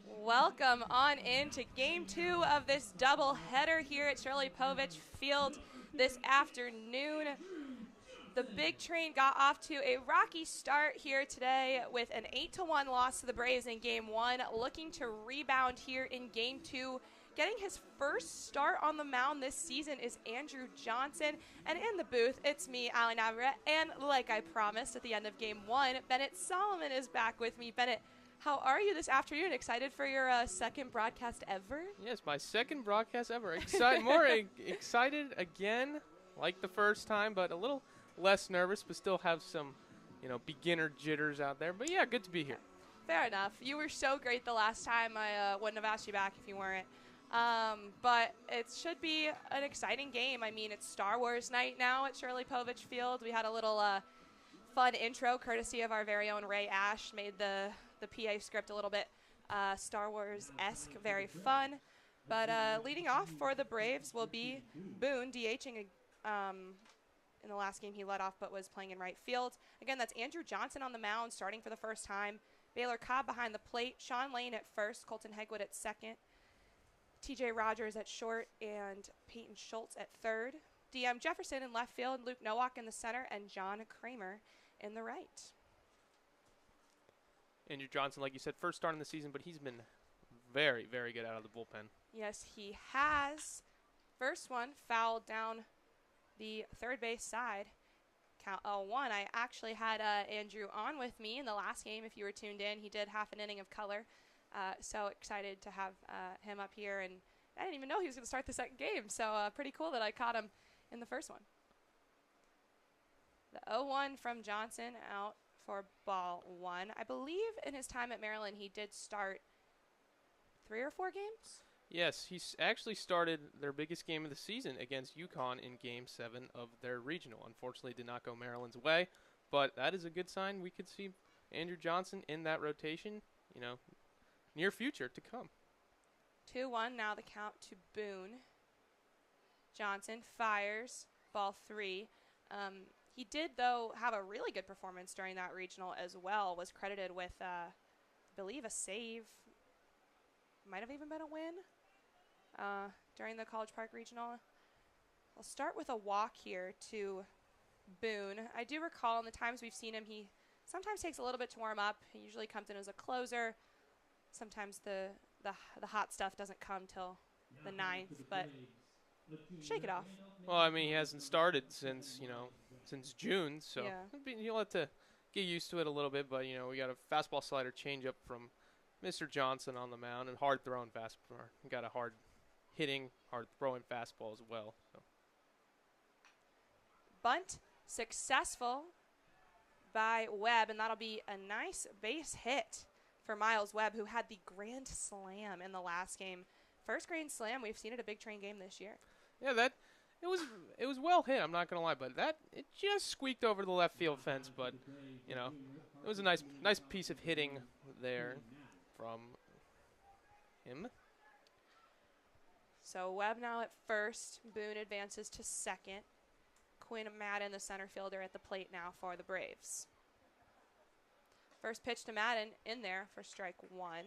Welcome on into game 2 of this doubleheader here at Shirley Povich Field this afternoon. The big train got off to a rocky start here today with an 8-1 loss to the Braves in game 1, looking to rebound here in game 2. Getting his first start on the mound this season is Andrew Johnson, and in the booth, it's me, Allie Navarrete, and like I promised at the end of game 1, Bennett Solomon is back with me. Bennett, how are you this afternoon? Excited for your second broadcast ever? Yes, my second broadcast ever. Excited again, like the first time, but a little less nervous, but still have some, beginner jitters out there. But yeah, good to be here. Fair enough. You were so great the last time. I wouldn't have asked you back if you weren't. But it should be an exciting game. I mean, it's Star Wars night now at Shirley Povich Field. We had a little fun intro courtesy of our very own Ray Ash. Made the PA script a little bit Star Wars-esque, very fun. But leading off for the Braves will be Boone, DHing in the last game he led off but was playing in right field. Again, that's Andrew Johnson on the mound starting for the first time. Baylor Cobb behind the plate. Sean Lane at first. Colton Hegwood at second. TJ Rogers at short and Peyton Schultz at third. DM Jefferson in left field. Luke Nowak in the center and John Kramer in the right. Andrew Johnson, like you said, first start in the season, but he's been very, very good out of the bullpen. Yes, he has. First one fouled down the third base side. Count 0-1. I actually had Andrew on with me in the last game. If you were tuned in, he did half an inning of color. So excited to have him up here. And I didn't even know he was going to start the second game. So pretty cool that I caught him in the first one. The 0-1 from Johnson out for ball 1. I believe in his time at Maryland, he did start 3 or 4 games. Yes, he's actually started their biggest game of the season against UConn in Game 7 of their regional. Unfortunately, did not go Maryland's way, but that is a good sign. We could see Andrew Johnson in that rotation, near future to come. 2-1 now the count to Boone. Johnson fires ball 3. He did, though, have a really good performance during that regional as well. Was credited with, I believe, a save. Might have even been a win during the College Park Regional. I'll start with a walk here to Boone. I do recall in the times we've seen him, he sometimes takes a little bit to warm up. He usually comes in as a closer. Sometimes the hot stuff doesn't come till the 9th, but shake it off. Well, I mean, he hasn't started since June, so yeah. You'll have to get used to it a little bit. But, we got a fastball slider changeup from Mr. Johnson on the mound and hard throwing fastball. Got a hard hitting, hard throwing fastball as well. So. Bunt successful by Webb, and that'll be a nice base hit for Miles Webb, who had the grand slam in the last game. First grand slam we've seen at a Big Train game this year. Yeah, it was well hit. I'm not gonna lie, but it just squeaked over the left field fence. But it was a nice piece of hitting there from him. So Webb now at first. Boone advances to second. Quinn Madden, the center fielder, at the plate now for the Braves. First pitch to Madden in there for strike 1.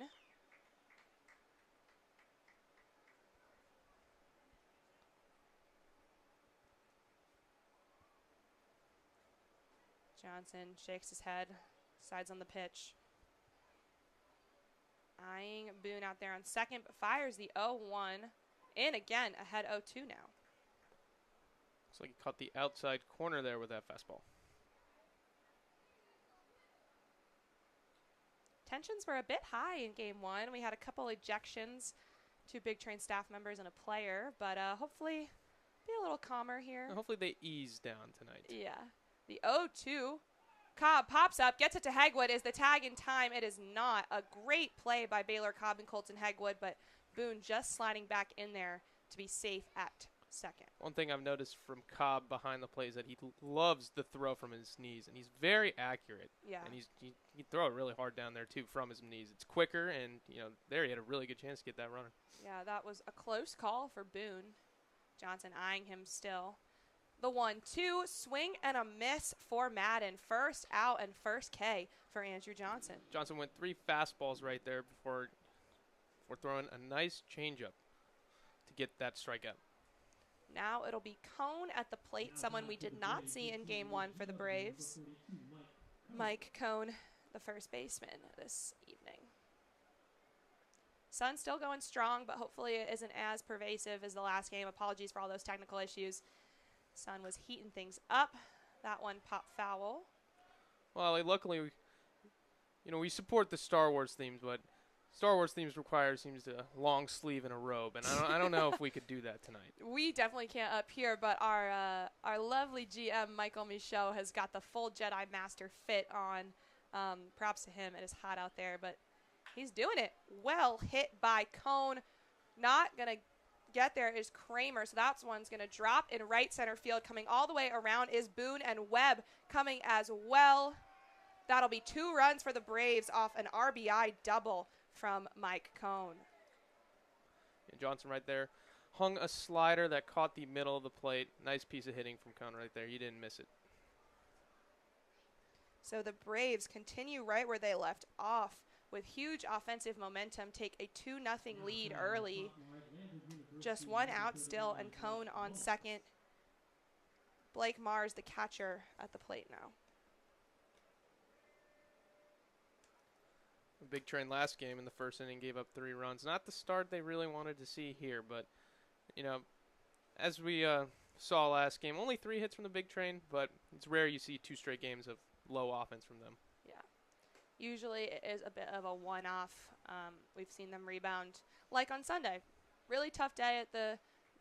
Johnson shakes his head, decides on the pitch. Eyeing Boone out there on second, but fires the 0-1 in again, ahead 0-2 now. Looks like he caught the outside corner there with that fastball. Tensions were a bit high in game 1. We had a couple ejections, 2 Big Train staff members and a player, but hopefully be a little calmer here. And hopefully they ease down tonight. Yeah. The 0-2. Cobb pops up, gets it to Hegwood. Is the tag in time? It is not. A great play by Baylor Cobb and Colton Hegwood, but Boone just sliding back in there to be safe at second. One thing I've noticed from Cobb behind the plate is that he loves the throw from his knees, and he's very accurate. Yeah. And he can throw it really hard down there, too, from his knees. It's quicker, and, there he had a really good chance to get that runner. Yeah, that was a close call for Boone. Johnson eyeing him still. The 1-2, swing and a miss for Madden. First out and first K for Andrew Johnson. Johnson went 3 fastballs right there before before throwing a nice changeup to get that strikeout. Now it'll be Cone at the plate, someone we did not see in game 1 for the Braves. Mike Cone, the first baseman this evening. Sun still going strong, but hopefully it isn't as pervasive as the last game. Apologies for all those technical issues. Sun was heating things up. That one popped foul. Well, luckily, we support the Star Wars themes, but Star Wars themes seems a long sleeve and a robe, and I don't know if we could do that tonight. We definitely can't up here, but our lovely GM Michael Michaud has got the full Jedi Master fit on. Props to him. It is hot out there, but he's doing it. Well hit by Cone. Not gonna get there is Kramer, so that one's gonna drop in right center field. Coming all the way around is Boone, and Webb coming as well. That'll be 2 runs for the Braves off an RBI double from Mike Cone. And Johnson right there hung a slider that caught the middle of the plate. Nice piece of hitting from Cone right there. You didn't miss it. So the Braves continue right where they left off with huge offensive momentum, take a 2-0 lead early. Just 1 out still, and Cone on second. Blake Mars, the catcher, at the plate now. The Big Train last game in the first inning gave up 3 runs. Not the start they really wanted to see here, but, as we saw last game, only 3 hits from the Big Train, but it's rare you see 2 straight games of low offense from them. Yeah. Usually it is a bit of a one-off. We've seen them rebound like on Sunday. Really tough day at the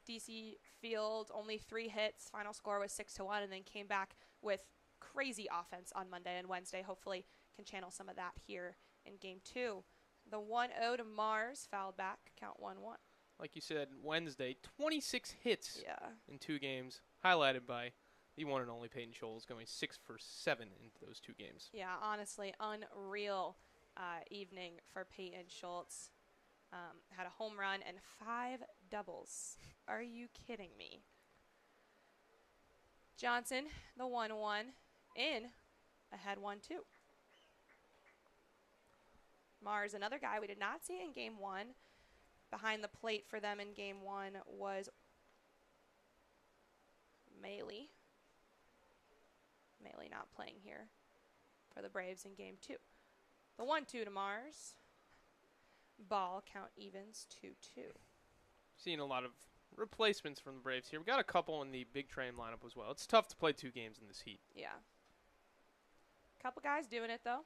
DC field. Only 3 hits. Final score was 6-1, and then came back with crazy offense on Monday and Wednesday. Hopefully can channel some of that here in game 2. The 1-0 to Mars fouled back. Count 1-1. Like you said, Wednesday, 26 hits Yeah. in 2 games, highlighted by the one and only Peyton Scholes going 6 for 7 in those 2 games. Yeah, honestly, unreal evening for Peyton Schultz. Had a home run and 5 doubles. Are you kidding me? Johnson, the 1-1, in, ahead 1-2. Mars, another guy we did not see in game 1. Behind the plate for them in game 1 was Maley. Maley not playing here for the Braves in game 2. The 1-2 to Mars. Ball, count evens 2-2. Seeing a lot of replacements from the Braves here. We got a couple in the Big Train lineup as well. It's tough to play 2 games in this heat. Yeah. Couple guys doing it, though.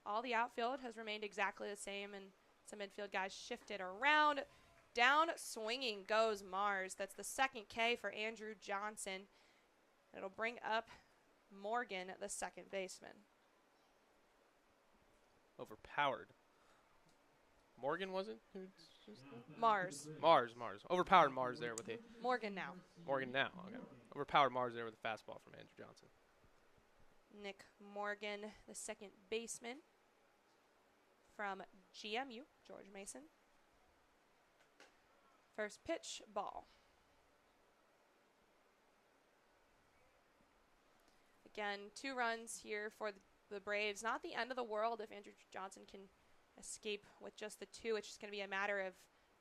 All the outfield has remained exactly the same, and some midfield guys shifted around. Down swinging goes Mars. That's the 2nd K for Andrew Johnson. It'll bring up Morgan, the 2nd baseman. Overpowered. Morgan, was it? Mars. Mars. Overpowered Mars there with a Morgan now. Morgan now. Okay. Overpowered Mars there with a fastball from Andrew Johnson. Nick Morgan, the 2nd baseman from GMU, George Mason. First pitch, ball. Again, 2 runs here for the Braves. Not the end of the world if Andrew Johnson can escape with just the 2. It's just going to be a matter of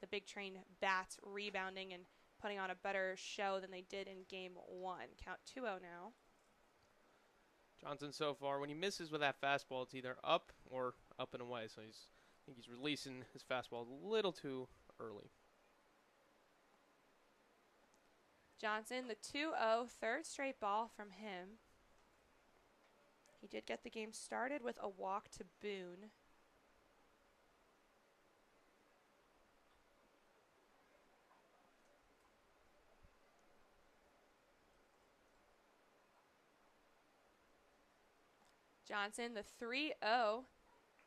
the Big Train bats rebounding and putting on a better show than they did in game 1. Count 2-0 now. Johnson so far, when he misses with that fastball, it's either up or up and away. So I think he's releasing his fastball a little too early. Johnson, the 2-0, 3rd straight ball from him. He did get the game started with a walk to Boone. Johnson, the 3-0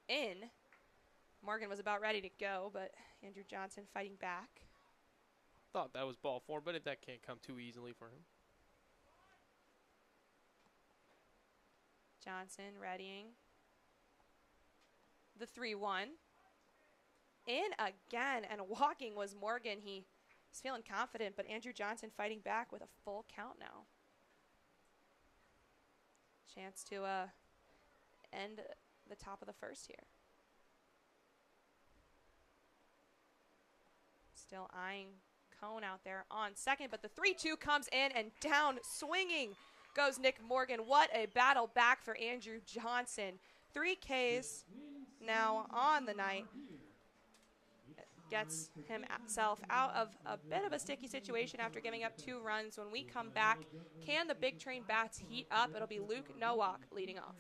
in. Morgan was about ready to go, but Andrew Johnson fighting back. Thought that was ball 4, but that can't come too easily for him. Johnson readying. The 3-1. In again, and walking was Morgan. He was feeling confident, but Andrew Johnson fighting back with a full count now. Chance to end the top of the first here. Still eyeing Cone out there on second, but the 3-2 comes in, and down swinging goes Nick Morgan. What a battle back for Andrew Johnson. 3 Ks now on the night. Gets himself out of a bit of a sticky situation after giving up 2 runs. When we come back, can the Big Train bats heat up? It'll be Luke Nowak leading off.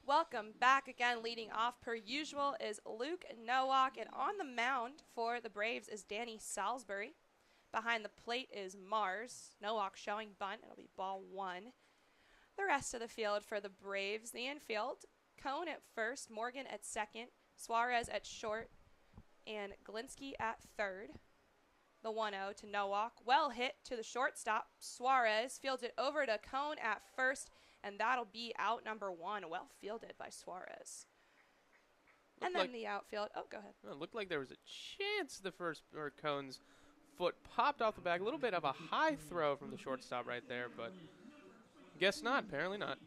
Welcome back again. Leading off per usual is Luke Nowak, and on the mound for the Braves is Danny Salisbury. Behind the plate is Mars. Nowak showing bunt. It'll be ball 1. The rest of the field for the Braves, the infield, Cone at first, Morgan at second, Suarez at short, and Glinsky at third. The 1-0 to Nowak. Well hit to the shortstop. Suarez fields it over to Cone at first, and that'll be out number 1. Well fielded by Suarez. And then the outfield. Oh, go ahead. It looked like there was a chance the first, or Cone's foot popped off the bag. A little bit of a high throw from the shortstop right there, but guess not. Apparently not.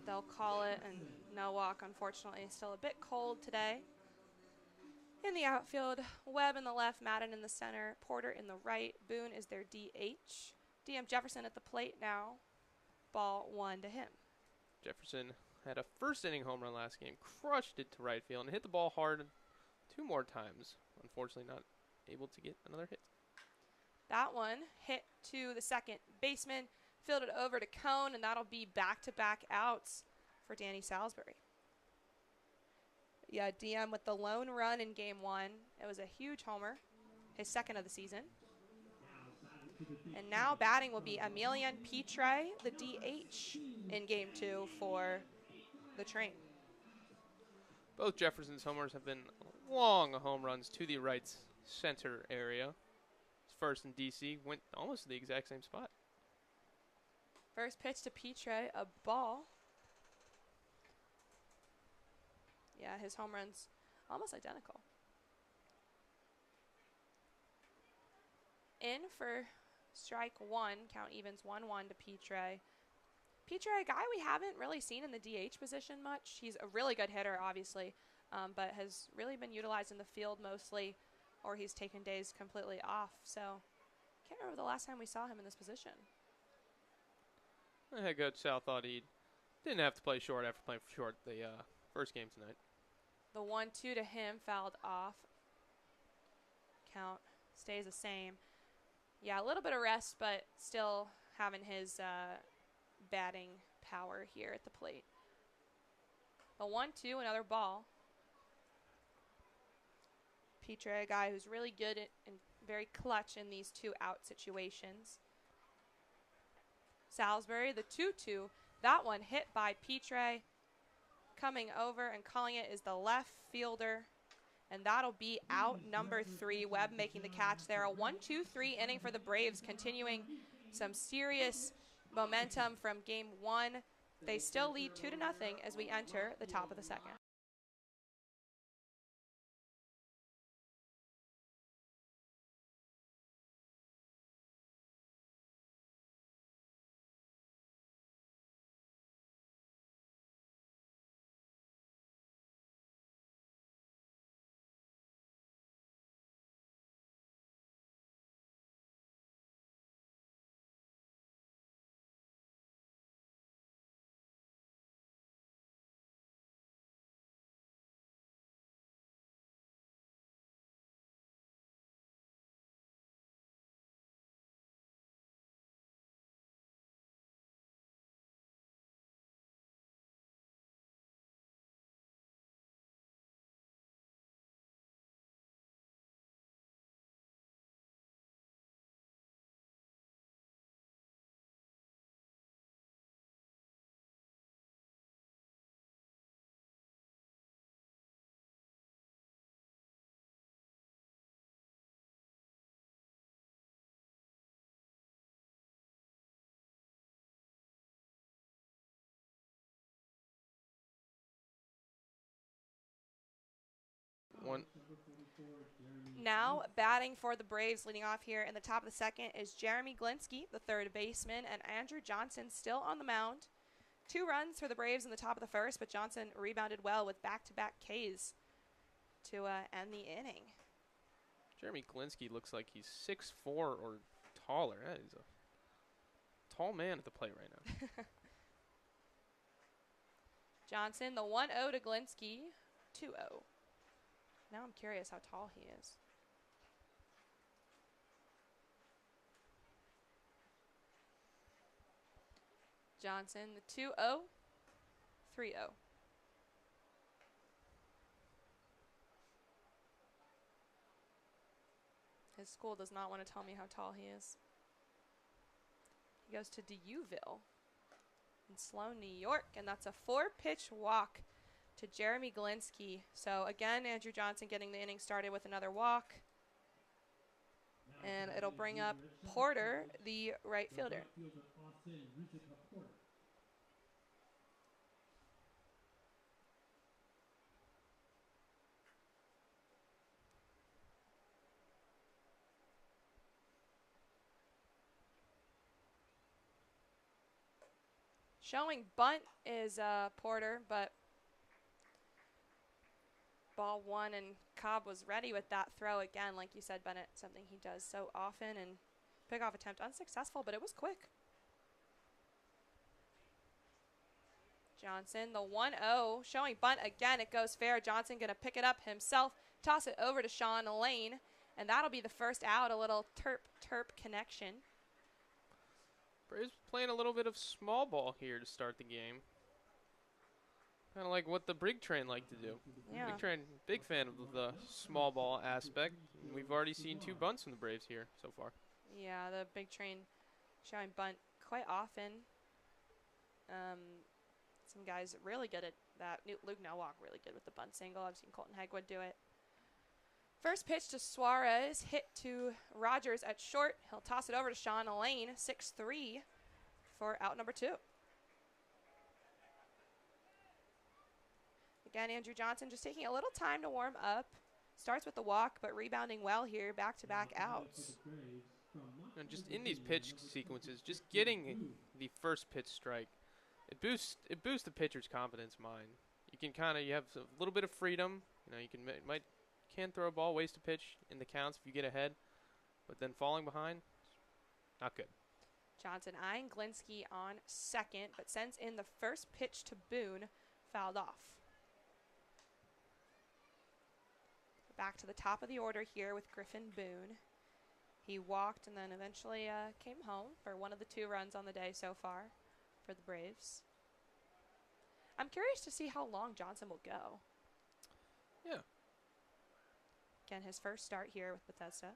They'll call it, and Nowak, unfortunately, is still a bit cold today. In the outfield, Webb in the left, Madden in the center, Porter in the right, Boone is their DH. DM Jefferson at the plate now. Ball 1 to him. Jefferson had a first-inning home run last game, crushed it to right field, and hit the ball hard 2 more times. Unfortunately, not able to get another hit. That one hit to the second baseman, fielded over to Cone, and that'll be back-to-back outs for Danny Salisbury. Yeah, DM with the lone run in game 1. It was a huge homer, his second of the season. And now batting will be Emilian Petre, the DH, in game 2 for the Train. Both Jefferson's homers have been long home runs to the right center area. His first in DC went almost to the exact same spot. First pitch to Petre, a ball. Yeah, his home run's almost identical. In for strike 1, count evens 1-1 to Petre. Petre, a guy we haven't really seen in the DH position much. He's a really good hitter, obviously, but has really been utilized in the field mostly, or he's taken days completely off. So, can't remember the last time we saw him in this position. The head coach Sal thought he didn't have to play short after playing for short the first game tonight. The 1-2 to him fouled off. Count stays the same. Yeah, a little bit of rest, but still having his batting power here at the plate. The 1-2, another ball. Petre, a guy who's really good and very clutch in these 2-out situations. Salisbury, the 2-2. That one hit by Petre. Coming over and calling it is the left fielder. And that'll be out number 3. Webb making the catch there. A 1-2-3 inning for the Braves, continuing some serious momentum from game 1. They still lead 2-0 as we enter the top of the second. Now batting for the Braves, leading off here in the top of the second, is Jeremy Glinsky, the third baseman, and Andrew Johnson still on the mound. 2 runs for the Braves in the top of the first, but Johnson rebounded well with back-to-back Ks to end the inning. Jeremy Glinsky looks like he's 6'4" or taller. That is a tall man at the plate right now. Johnson, the 1-0 to Glinsky, 2-0. Now I'm curious how tall he is. Johnson, the 2-0, 3-0. His school does not want to tell me how tall he is. He goes to Dewville in Sloan, New York, and that's a 4-pitch walk to Jeremy Glinsky. So again, Andrew Johnson getting the inning started with another walk. And it'll bring up Porter, the right fielder. Showing bunt is Porter, but ball 1, and Cobb was ready with that throw again. Like you said, Bennett, something he does so often, and pickoff attempt unsuccessful, but it was quick. Johnson, the 1-0, showing bunt again. It goes fair. Johnson going to pick it up himself, toss it over to Sean Lane, and that'll be the first out. A little terp connection. Braves playing a little bit of small ball here to start the game. Kind of like what the Brig Train like to do. Yeah. Big Train, big fan of the small ball aspect. We've already seen 2 bunts from the Braves here so far. Yeah, the Big Train showing bunt quite often. Some guys really good at that. Luke Nowak really good with the bunt single. I've seen Colton Hegwood do it. First pitch to Suarez, hit to Rogers at short. He'll toss it over to Sean Lane, 6-3 for out number 2. Again, Andrew Johnson just taking a little time to warm up. Starts with the walk, but rebounding well here, back-to-back outs. And just in these pitch sequences, just getting the first pitch strike, it boosts the pitcher's confidence mind. You can you have a little bit of freedom. You know, you can throw a ball, waste a pitch in the counts if you get ahead, but then falling behind, not good. Johnson eyeing Glinsky on second, but sends in the first pitch to Boone, fouled off. Back to the top of the order here with Griffin Boone. He walked and then eventually came home for one of the 2 runs on the day so far for the Braves. I'm curious to see how long Johnson will go. Yeah. Again, his first start here with Bethesda.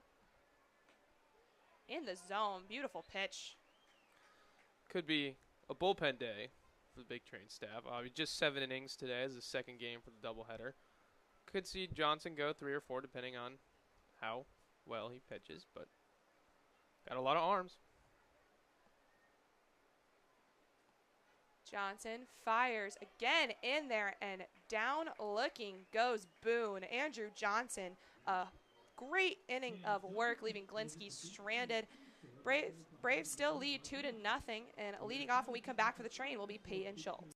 In the zone, beautiful pitch. Could be a bullpen day for the Big Train staff. Just 7 innings today as the second game for the doubleheader. Could see Johnson go 3 or 4 depending on how well he pitches, but got a lot of arms. Johnson fires again in there, and down looking goes Boone. Andrew Johnson, a great inning of work, leaving Glinsky stranded. Braves still lead 2-0, and leading off when we come back for the Train will be Peyton Schultz.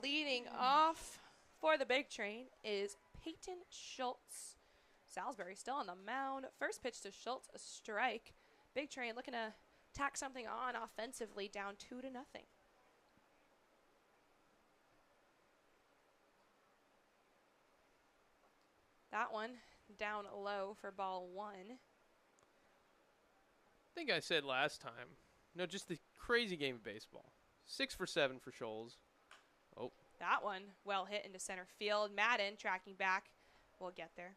Leading off for the big train is Peyton Schultz. Salisbury still on the mound. First pitch to Schultz, a strike. Big train looking to tack something on offensively, down 2-0. That one down low for ball 1. I think I said last time. No, just the crazy game of baseball. 6 for 7 for Scholes. Oh. That one well hit into center field. Madden tracking back. We'll get there.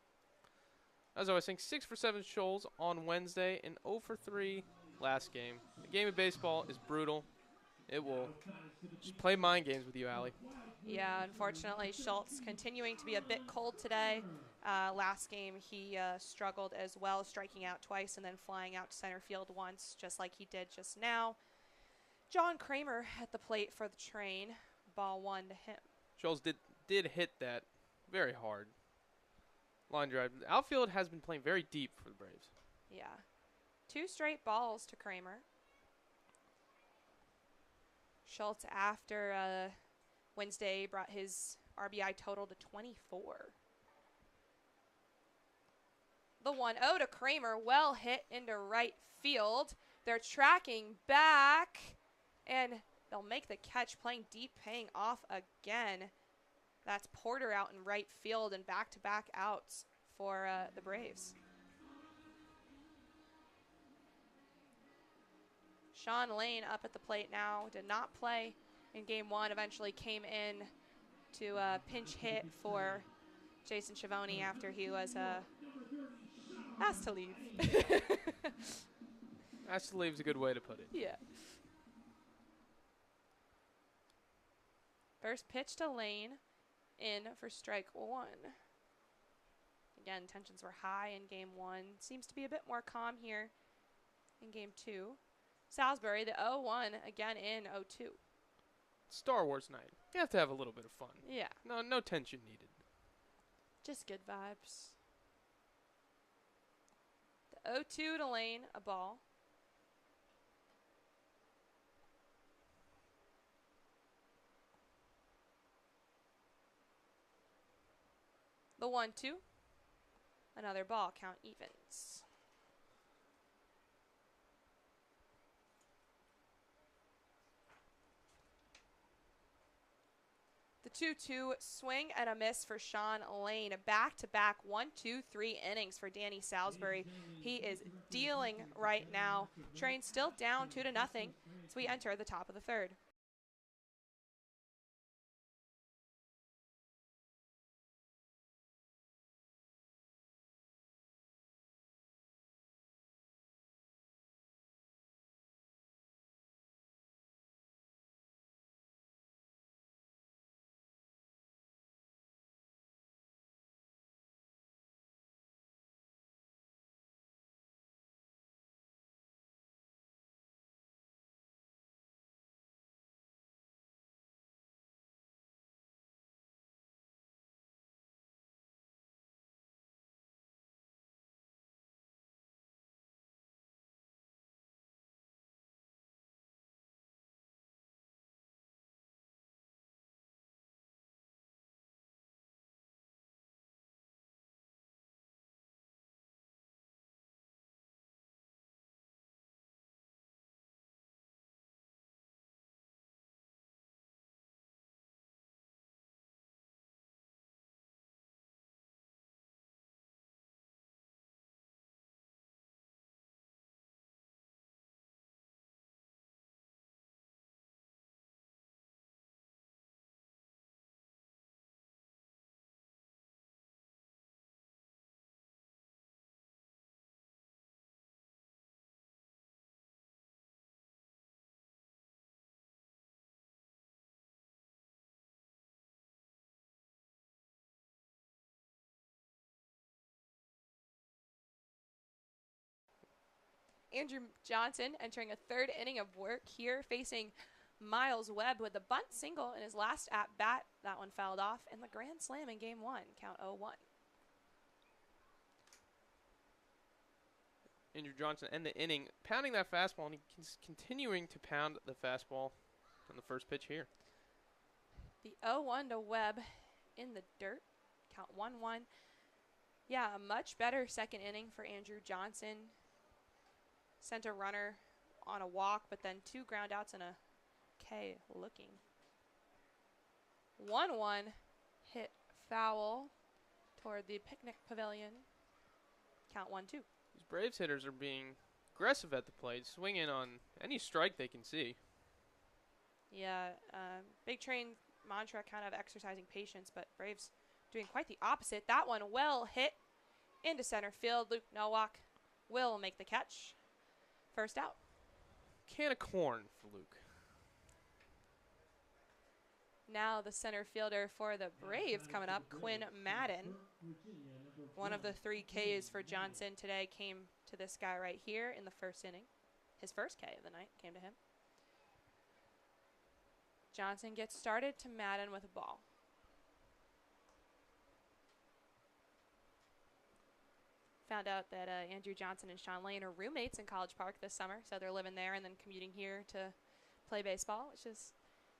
As I was saying, 6 for 7 Scholes on Wednesday and 0 for 3 last game. The game of baseball is brutal. It will just play mind games with you, Allie. Yeah, unfortunately, Schultz continuing to be a bit cold today. Last game, he struggled as well, striking out twice and then flying out to center field once, just like he did just now. John Kramer at the plate for the train. Ball 1 to him. Scholes did hit that very hard. Line drive. The outfield has been playing very deep for the Braves. Yeah. 2 straight balls to Kramer. Schultz, after Wednesday, brought his RBI total to 24. The 1-0 to Kramer, well hit into right field. They're tracking back, and they'll make the catch, playing deep, paying off again. That's Porter out in right field, and back-to-back outs for the Braves. Sean Lane up at the plate now. Did not play in game 1. Eventually came in to pinch hit for Jason Schiavone after he was asked to leave. Asked to leave is a good way to put it. Yeah. First pitch to Lane, in for strike 1. Again, tensions were high in game 1. Seems to be a bit more calm here in game 2. Salisbury, the 0-1, again in 0-2. Star Wars night. You have to have a little bit of fun. Yeah. No tension needed. Just good vibes. The 0-2 to Lane, a ball. The 1-2. Another ball, count evens. The 2-2 swing and a miss for Sean Lane. Back-to-back 1-2-3 innings for Danny Salisbury. He is dealing right now. Train still down 2-0 as we enter the top of the 3rd. Andrew Johnson entering a 3rd inning of work here, facing Miles Webb with a bunt single in his last at-bat. That one fouled off, and the grand slam in game 1, count 0-1. Andrew Johnson and the inning, pounding that fastball, and he's continuing to pound the fastball on the first pitch here. The 0-1 to Webb in the dirt. Count 1-1. Yeah, a much better second inning for Andrew Johnson. Sent a runner on a walk, but then 2 ground outs and a K looking. 1-1 hit foul toward the picnic pavilion. Count 1-2. These Braves hitters are being aggressive at the plate, swinging on any strike they can see. Yeah, Big Train mantra kind of exercising patience, but Braves doing quite the opposite. That one well hit into center field. Luke Nowak will make the catch. First out. Can of corn for Luke. Now the center fielder for the Braves coming up, Quinn Madden. One of the 3 Ks for Johnson today came to this guy right here in the first inning. His first K of the night came to him. Johnson gets started to Madden with a ball. Found out that Andrew Johnson and Sean Lane are roommates in College Park this summer, so they're living there and then commuting here to play baseball, which is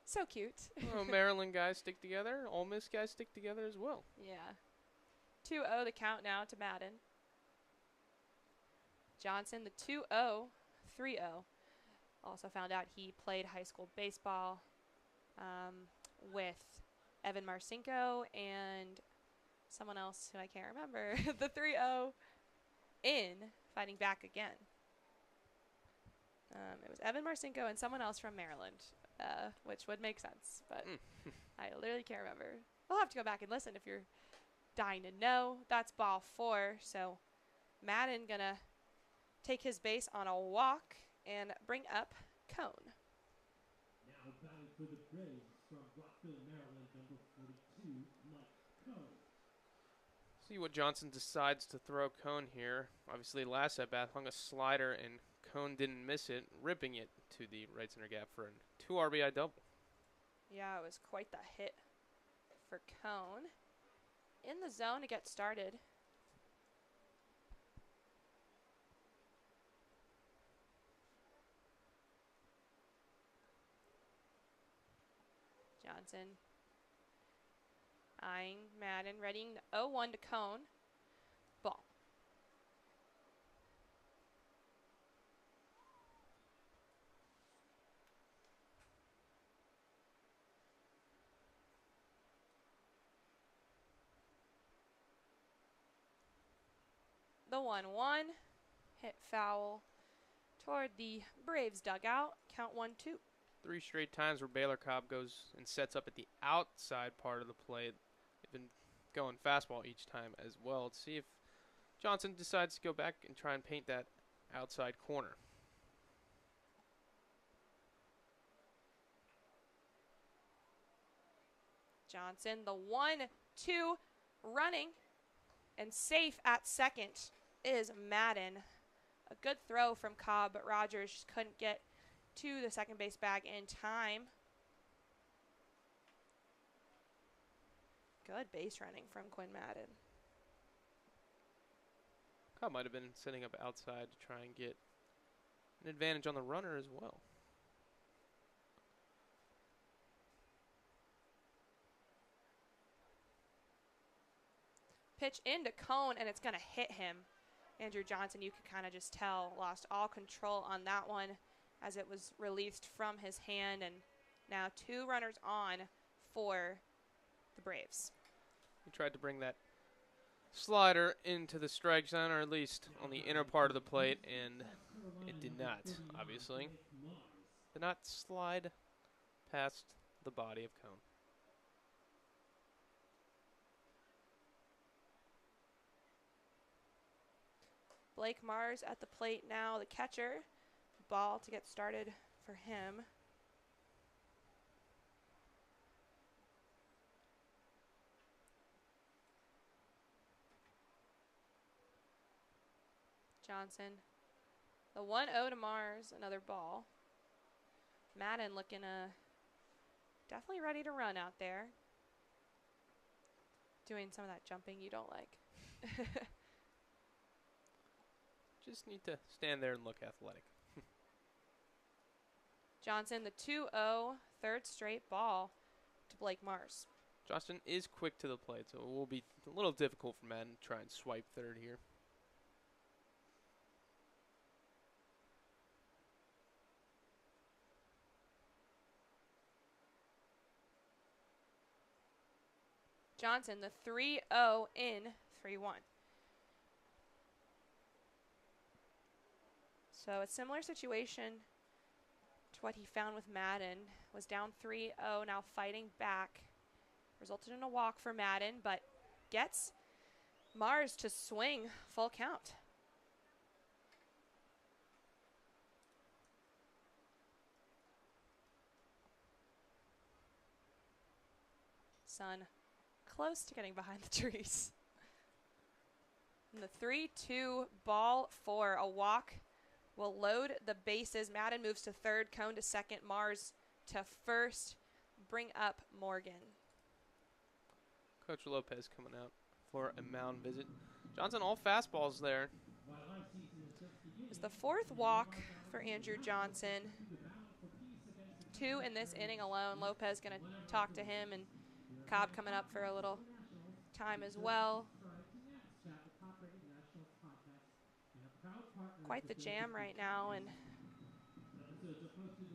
so cute. Well, Maryland guys stick together. Ole Miss guys stick together as well. Yeah. 2-0 the count now to Madden. Johnson, the 2-0, 3-0. Also found out he played high school baseball with Evan Marcinko and someone else who I can't remember. The 3-0 in fighting back again. It was Evan Marcinko and someone else from Maryland, which would make sense, but I literally can't remember. We'll have to go back and listen if you're dying to know. That's ball 4, so Madden gonna take his base on a walk and bring up Cone. Now batting for the Braves from Rockville, Maryland, number 42, Mike Cone. See what Johnson decides to throw Cone here. Obviously, last at bat hung a slider and Cone didn't miss it, ripping it to the right center gap for a 2 RBI double. Yeah, it was quite the hit for Cone. In the zone to get started. Johnson eyeing Madden, readying the 0-1 to Cone. Ball. The 1-1 hit foul toward the Braves dugout. Count 1-2. 3 straight times where Baylor Cobb goes and sets up at the outside part of the plate. They've been going fastball each time as well. Let's see if Johnson decides to go back and try and paint that outside corner. Johnson, the 1-2 running and safe at second is Madden. A good throw from Cobb, but Rogers just couldn't get to the second base bag in time. Good base running from Quinn Madden. Cobb might have been setting up outside to try and get an advantage on the runner as well. Pitch into Cone, and it's going to hit him. Andrew Johnson, you could kind of just tell, lost all control on that one as it was released from his hand, and now 2 runners on for the Braves. He tried to bring that slider into the strike zone, or at least on the inner part of the plate, and it did not, obviously. Did not slide past the body of Cone. Blake Mars at the plate now, the catcher. Ball to get started for him. Johnson. The 1-0 to Mars, another ball. Madden looking definitely ready to run out there. Doing some of that jumping you don't like. Just need to stand there and look athletic. Johnson, the 2-0, third straight ball to Blake Mars. Johnston is quick to the plate, so it will be a little difficult for Madden to try and swipe third here. Johnson, the 3-0 in 3-1. So a similar situation to what he found with Madden. Was down 3-0, now fighting back. Resulted in a walk for Madden, but gets Mars to swing full count. Sun close to getting behind the trees. And the 3-2 ball for a walk will load the bases. Madden moves to third, Cone to second, Mars to first. Bring up Morgan. Coach Lopez coming out for a mound visit. Johnson, all fastballs there. It's the fourth walk for Andrew Johnson. 2 in this inning alone. Lopez going to talk to him, and Cobb coming up for a little time as well. Quite the jam right now, and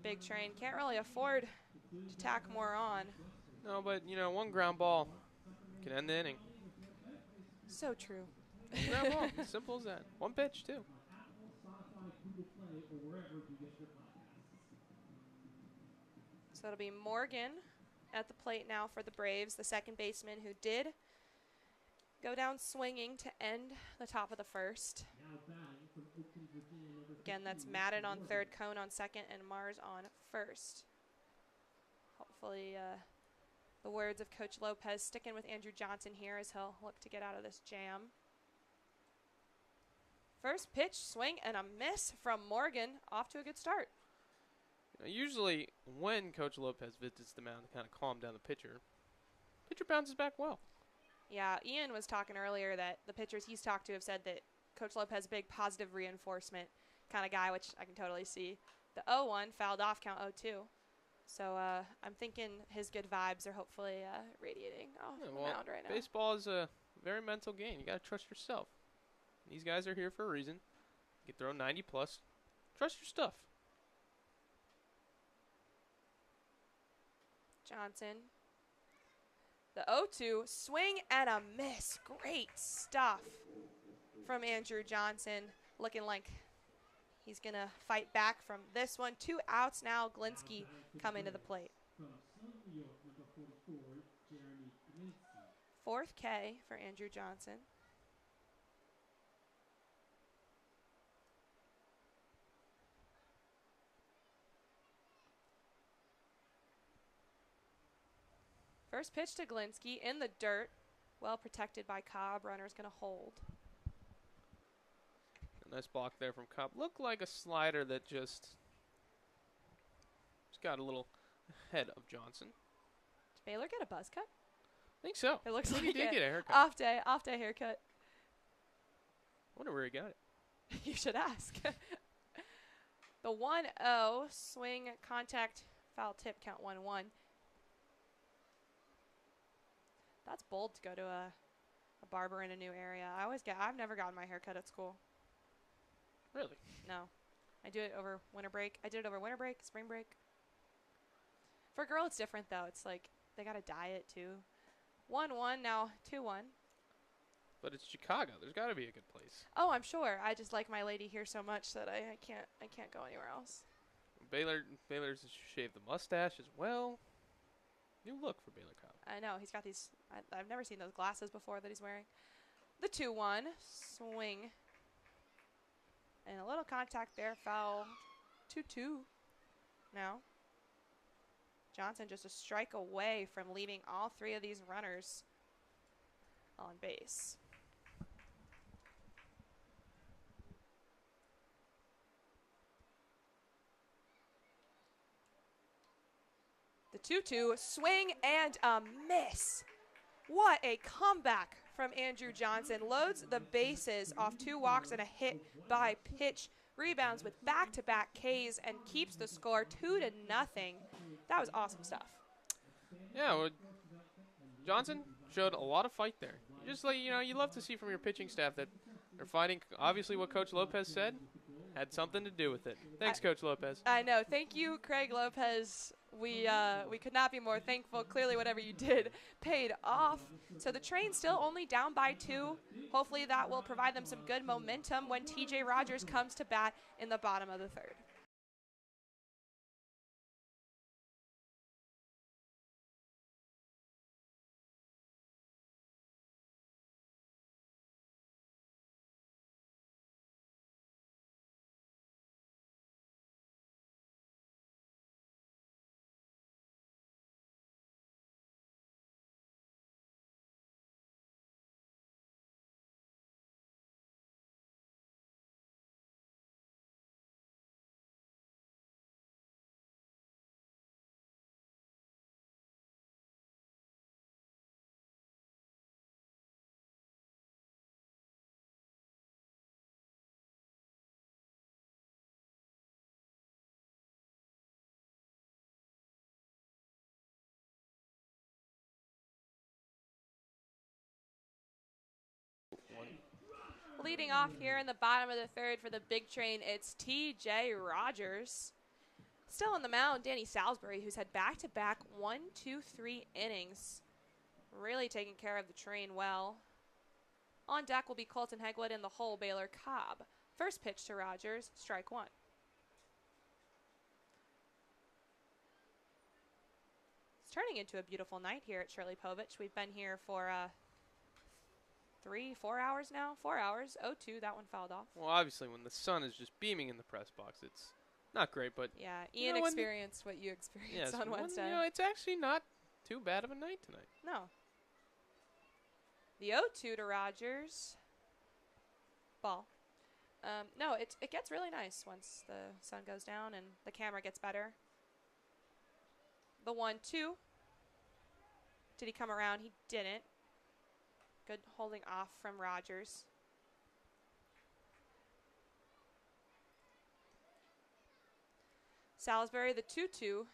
Big Train can't really afford to tack more on. No, but, you know, one ground ball can end the inning. So true. Ground ball, simple as that. One pitch, too. So it'll be Morgan at the plate now for the Braves, the second baseman who did go down swinging to end the top of the first. Again, that's Madden on third, Cone on second, and Mars on first. Hopefully the words of Coach Lopez sticking with Andrew Johnson here as he'll look to get out of this jam. First pitch, swing, and a miss from Morgan. Off to a good start. Usually, when Coach Lopez visits the mound to kind of calm down the pitcher bounces back well. Yeah, Ian was talking earlier that the pitchers he's talked to have said that Coach Lopez is a big positive reinforcement kind of guy, which I can totally see. The 0-1 fouled off, count 0-2. So I'm thinking his good vibes are hopefully radiating off the mound right now. Baseball is a very mental game. You got to trust yourself. These guys are here for a reason. You can throw 90 plus. Trust your stuff. Johnson. The 0-2 swing and a miss. Great stuff from Andrew Johnson. Looking like he's going to fight back from this one. 2 outs now. Glinsky coming to the plate. 4th K for Andrew Johnson. First pitch to Glinsky in the dirt. Well protected by Cobb. Runner's going to hold. A nice block there from Cobb. Looked like a slider that just got a little ahead of Johnson. Did Baylor get a buzz cut? I think so. It looks like he did get a haircut. Off day haircut. Wonder where he got it. You should ask. The 1-0 swing, contact, foul tip, count 1-1. That's bold to go to a barber in a new area. I've never gotten my hair cut at school. Really? No. I do it over winter break. I did it over winter break, spring break. For a girl, it's different, though. It's like they got to dye it, too. 1-1, now 2-1. But it's Chicago. There's got to be a good place. Oh, I'm sure. I just like my lady here so much that I can't go anywhere else. Baylor's shaved the mustache as well. New look for Baylor Cobb. I know. He's got these. I've never seen those glasses before that he's wearing. The 2-1 swing. And a little contact there. Foul. 2-2 now. Johnson just a strike away from leaving all 3 of these runners on base. The 2-2 swing and a miss. What a comeback from Andrew Johnson. Loads the bases off 2 walks and a hit by pitch. Rebounds with back-to-back Ks and keeps the score 2-0. That was awesome stuff. Yeah, well, Johnson showed a lot of fight there. Just like, you love to see from your pitching staff that they're fighting. Obviously, what Coach Lopez said had something to do with it. Thanks, Coach Lopez. I know. Thank you, Craig Lopez. We could not be more thankful. Clearly, whatever you did paid off. So the Train's still only down by 2. Hopefully, that will provide them some good momentum when TJ Rogers comes to bat in the bottom of the 3rd. Leading off here in the bottom of the 3rd for the Big Train, it's TJ Rogers. Still on the mound, Danny Salisbury, who's had back-to-back 1, 2, 3 innings. Really taking care of the Train well. On deck will be Colton Hegwood in the hole, Baylor Cobb. First pitch to Rogers, strike 1. It's turning into a beautiful night here at Shirley Povich. We've been here for 4 hours now. 4 hours. 0-2, that one fouled off. Well, obviously, when the sun is just beaming in the press box, it's not great, but yeah, Ian experienced what you experienced on Wednesday. It's actually not too bad of a night tonight. No. The 0-2 to Rogers. Ball. No, it gets really nice once the sun goes down and the camera gets better. The 1-2. Did he come around? He didn't. Good holding off from Rogers. Salisbury, the 2-2.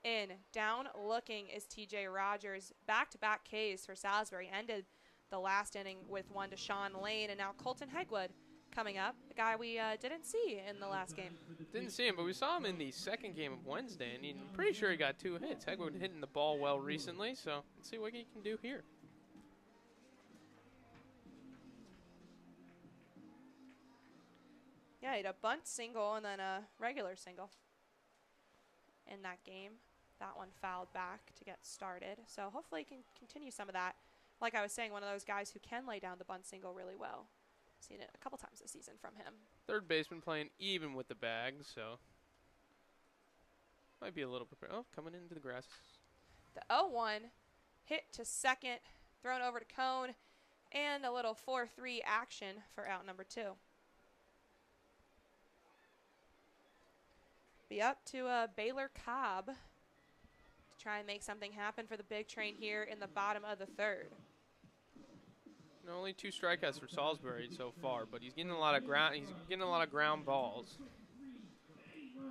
In. Down looking is TJ Rogers. Back-to-back Ks for Salisbury. Ended the last inning with one to Sean Lane. And now Colton Hegwood coming up. The guy we didn't see in the last game. Didn't see him, but we saw him in the 2nd game of Wednesday, and I'm pretty sure he got 2 hits. Hegwood hitting the ball well recently, so let's see what he can do here. Yeah, he had a bunt single and then a regular single in that game. That one fouled back to get started. So hopefully he can continue some of that. Like I was saying, one of those guys who can lay down the bunt single really well. Seen it a couple times this season from him. Third baseman playing even with the bag, so might be a little prepared. Oh, coming into the grass. The 0-1 hit to second, thrown over to Cone, and a little 4-3 action for out number 2. Be up to Baylor Cobb to try and make something happen for the Big Train here in the bottom of the 3rd. Only 2 strikeouts for Salisbury so far, but he's getting a lot of ground. He's getting a lot of ground balls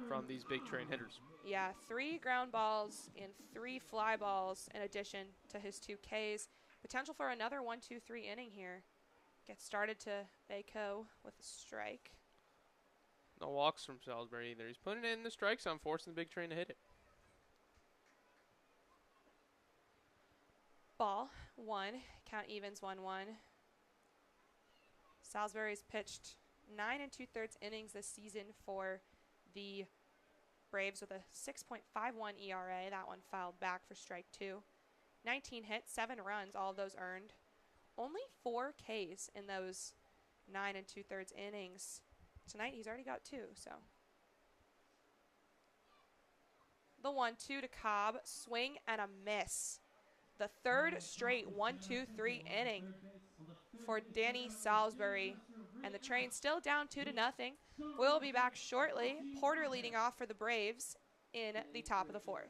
from these Big Train hitters. Yeah, 3 ground balls and 3 fly balls in addition to his 2 Ks. Potential for another 1-2-3 inning here. Gets started to Baco with a strike. No walks from Salisbury either. He's putting in the strike zone, forcing the Big Train to hit it. Ball, 1. Count evens, 1-1. Salisbury's pitched 9 2/3 innings this season for the Braves with a 6.51 ERA. That one fouled back for strike 2. 19 hits, 7 runs, all of those earned. Only 4 Ks in those 9 2/3 innings. Tonight he's already got 2, so. The 1-2 to Cobb, swing and a miss. The 3rd straight 1-2-3 inning for Danny Salisbury. And the Train still down 2-0. We'll be back shortly. Porter leading off for the Braves in the top of the 4th.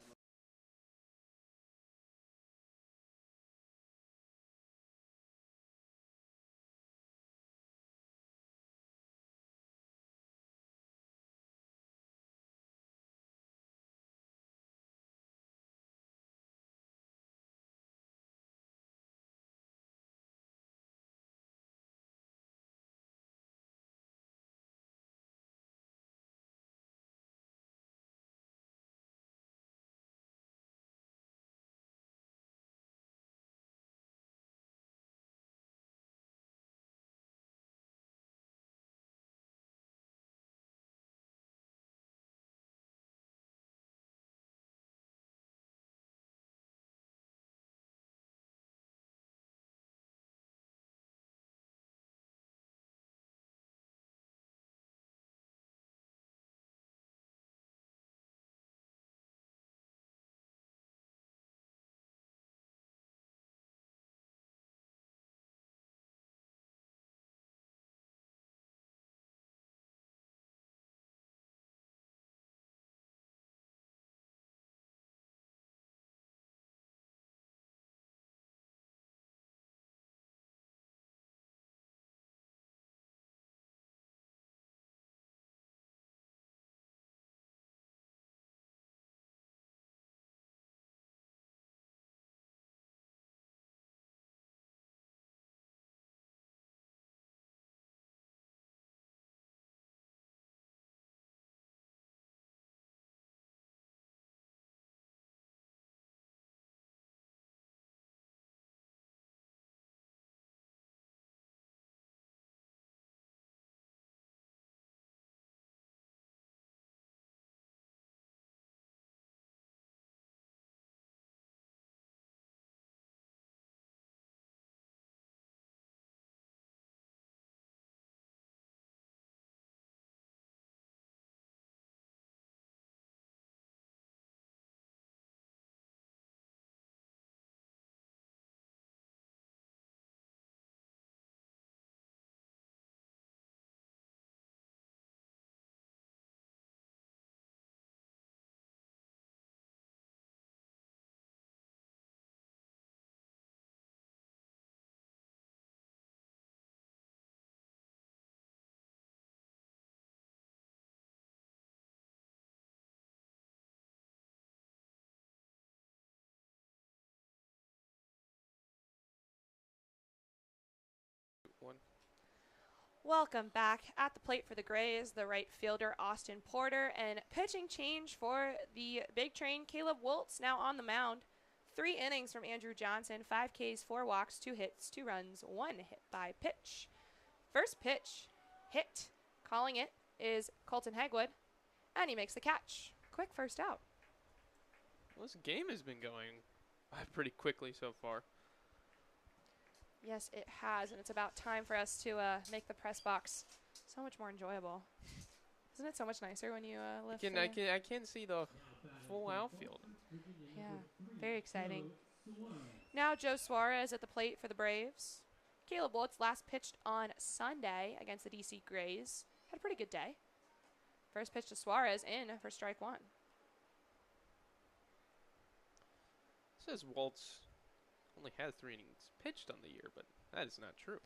Welcome back. At the plate for the Grays, the right fielder Austin Porter, and pitching change for the big train Caleb Woltz now on the mound. 3 innings from Andrew Johnson, 5 Ks, 4 walks, 2 hits, 2 runs, 1 hit by pitch. First pitch, hit, calling it, is Colton Hegwood, and he makes the catch. Quick first out. Well, this game has been going pretty quickly so far. Yes, it has, and it's about time for us to make the press box so much more enjoyable. Isn't it so much nicer when you lift? I can see the full outfield. Yeah, very exciting. Now Joe Suarez at the plate for the Braves. Caleb Woltz last pitched on Sunday against the DC Grays. Had a pretty good day. First pitch to Suarez in for strike 1. Says Waltz only has 3 innings pitched on the year, but that is not true.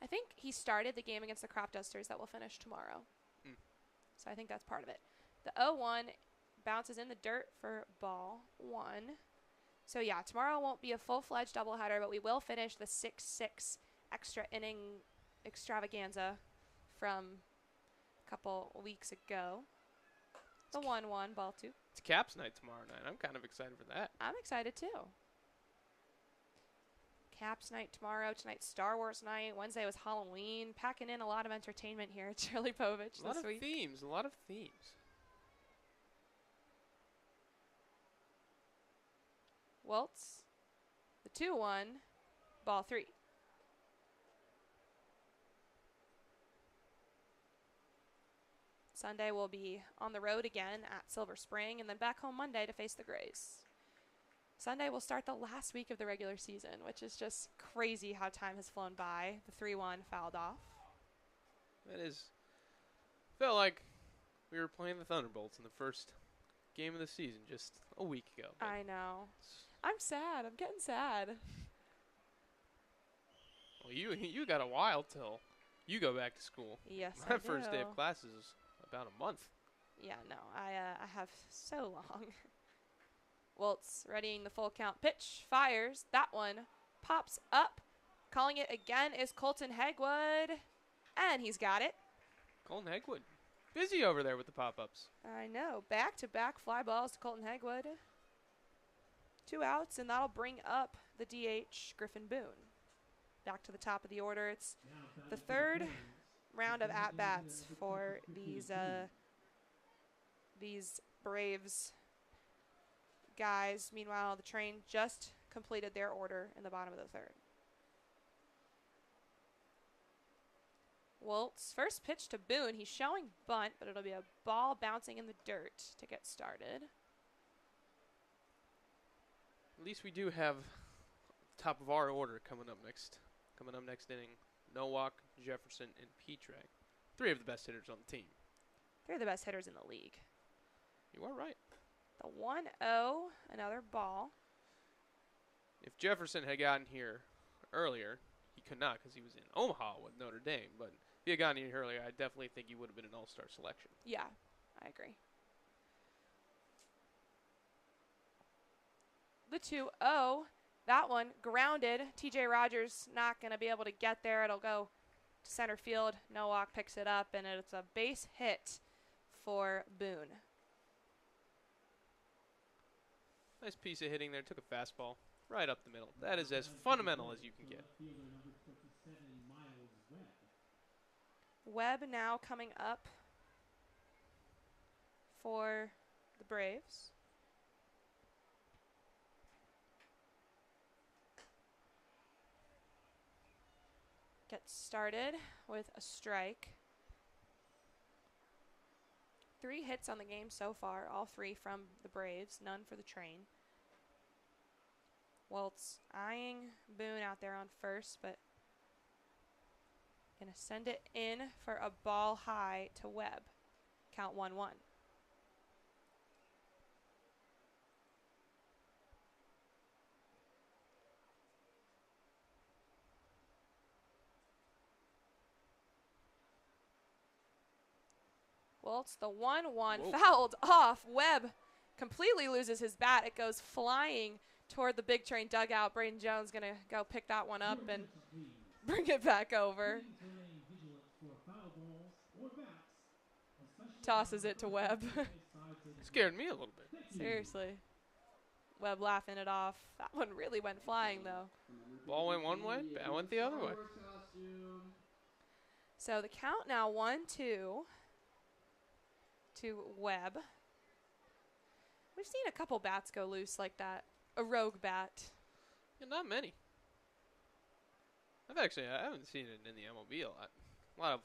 I think he started the game against the Crop Dusters that will finish tomorrow. So I think that's part of it. The 0-1 bounces in the dirt for ball 1. So yeah, tomorrow won't be a full-fledged doubleheader, but we will finish the 6-6 extra inning extravaganza from a couple weeks ago. The 1-1, ball 2. It's Caps night tomorrow night. I'm kind of excited for that. I'm excited too. Caps night tomorrow. Tonight's Star Wars night. Wednesday was Halloween. Packing in a lot of entertainment here at Shirley Povich A lot this of week. themes. A lot of themes. Waltz. The 2-1. Ball 3. Sunday we'll be on the road again at Silver Spring and then back home Monday to face the Grays. Sunday will start the last week of the regular season, which is just crazy how time has flown by. The 3-1 fouled off. That is. Felt like we were playing the Thunderbolts in the first game of the season just a week ago. I know. I'm sad. I'm getting sad. Well, you got a while till you go back to school. Yes, My I first day of do. classes is about a month. Yeah, no, I have so long. Waltz readying the full count pitch, fires. That one pops up. Calling it again is Colton Hegwood, and he's got it. Colton Hegwood, busy over there with the pop-ups. I know. Back-to-back fly balls to Colton Hegwood. 2 outs, and that'll bring up the DH, Griffin Boone. Back to the top of the order. It's the 3rd round of at-bats for these Braves guys. Meanwhile, the train just completed their order in the bottom of the 3rd. Waltz, first pitch to Boone. He's showing bunt, but it'll be a ball bouncing in the dirt to get started. At least we do have top of our order coming up next inning. Nowak, Jefferson, and Petrak. 3 of the best hitters on the team. 3 of the best hitters in the league. You are right. The 1-0, another ball. If Jefferson had gotten here earlier, he could not because he was in Omaha with Notre Dame. But if he had gotten here earlier, I definitely think he would have been an all-star selection. Yeah, I agree. The 2-0, that one grounded. TJ Rogers not going to be able to get there. It'll go to center field. Nowak picks it up, and it's a base hit for Boone. Nice piece of hitting there. Took a fastball right up the middle. That is as fundamental as you can get. Webb now coming up for the Braves. Gets started with a strike. 3 hits on the game so far, all 3 from the Braves, none for the train. Waltz eyeing Boone out there on first, but gonna send it in for a ball high to Webb. Count 1-1. Waltz, the 1-1 fouled off. Webb completely loses his bat. It goes flying toward the big train dugout. Braden Jones going to go pick that one up and bring it back over. for foul balls or bats. especially Tosses on it to Webb. both sides of the Scared ring. me a little bit. Thank you. Seriously. Webb laughing it off. That one really went flying, though. Ball went one way, bat went the other way. So the count now 1-2 to Webb. We've seen a couple bats go loose like that. A rogue bat. Yeah, not many. I haven't seen it in the MLB a lot. A lot of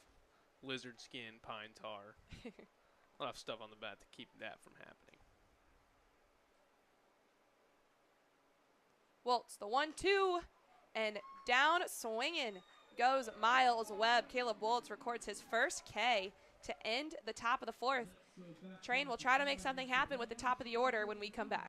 lizard skin, pine tar. A lot of stuff on the bat to keep that from happening. Waltz the 1-2 and down swinging goes Miles Webb. Caleb Waltz records his first K to end the top of the fourth. Train will try to make something happen with the top of the order when we come back.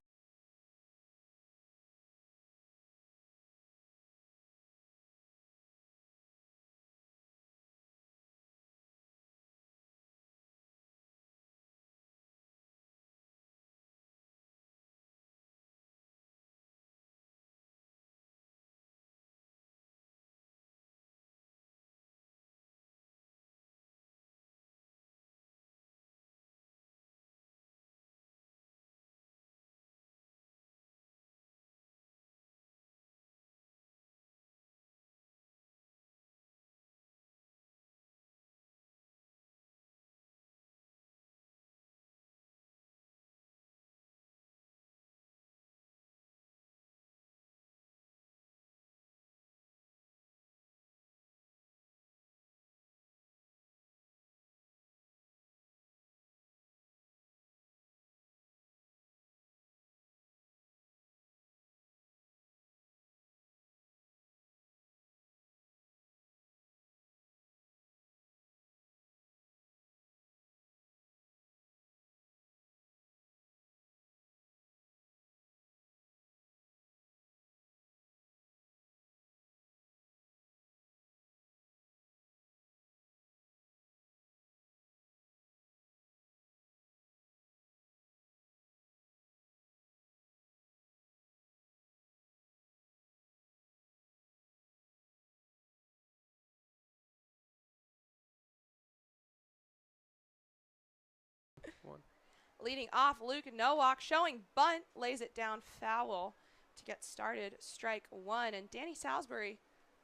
Leading off, Luke Nowak showing bunt, lays it down foul to get started. Strike one, and Danny Salisbury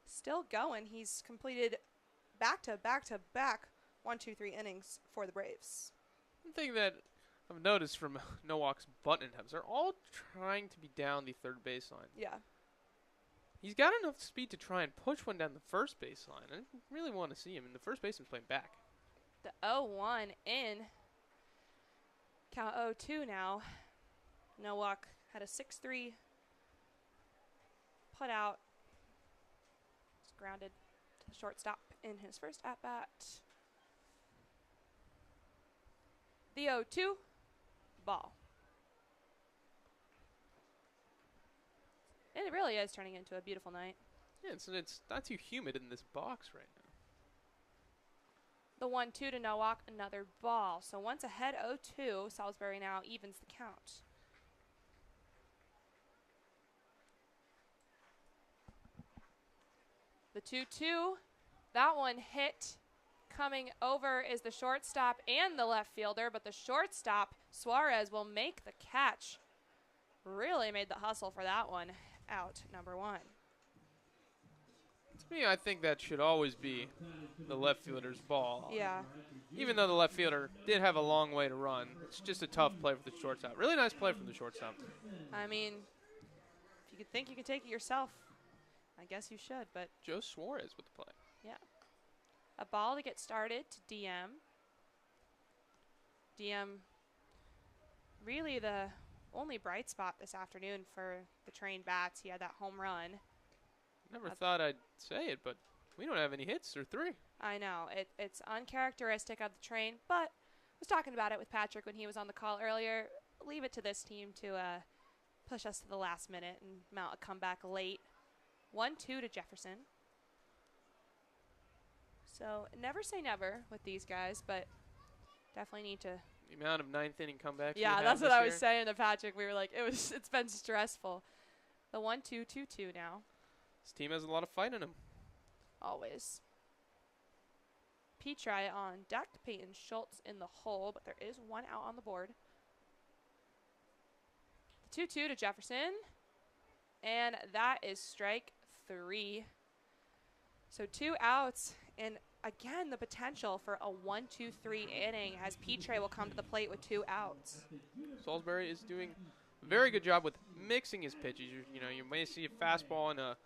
still going. He's completed back-to-back-to-back 1-2-3 innings for the Braves. One thing that I've noticed from Nowak's bunt attempts, they're all trying to be down the third baseline. Yeah. He's got enough speed to try and push one down the first baseline. I really want to see him, and the first baseman's playing back. The 0-1 in. Count 0-2 now. Nowak had a 6-3 put out. It's grounded to the shortstop in his first at-bat. The 0-2, ball. It really is turning into a beautiful night. Yeah, it's not too humid in this box right now. The 1-2 to Nowak, another ball. So once ahead 0-2, Salisbury now evens the count. The 2-2, that one hit. Coming over is the shortstop and the left fielder, but the shortstop, Suarez, will make the catch. Really made the hustle for that one. Out, number one. To me, I think that should always be the left fielder's ball. Yeah. Even though the left fielder did have a long way to run, it's just a tough play for the shortstop. Really nice play from the shortstop. I mean, if you could think you could take it yourself, I guess you should, but Joe Suarez with the play. yeah. A ball to get started to DM. DM, really the only bright spot this afternoon for the trained bats. He had that home run. Never thought I'd say it, but we don't have any hits or three. I know. It's uncharacteristic of the train, but I was talking about it with Patrick when he was on the call earlier. Leave it to this team to push us to the last minute and mount a comeback late. 1-2 to Jefferson. So never say never with these guys, but definitely need to. The amount of ninth inning comebacks. Yeah, that's what I was saying to Patrick. We were like, it's been stressful. The 1-2-2-2 now. This team has a lot of fight in them. Always. Petrie on deck. Peyton Schultz in the hole, but there is one out on the board. The 2-2 to Jefferson. And that is strike 3. So 2 outs. And again, the potential for a 1-2-3 inning as Petrie will come to the plate with 2 outs. Salisbury is doing a very good job with mixing his pitches. You may see a fastball in a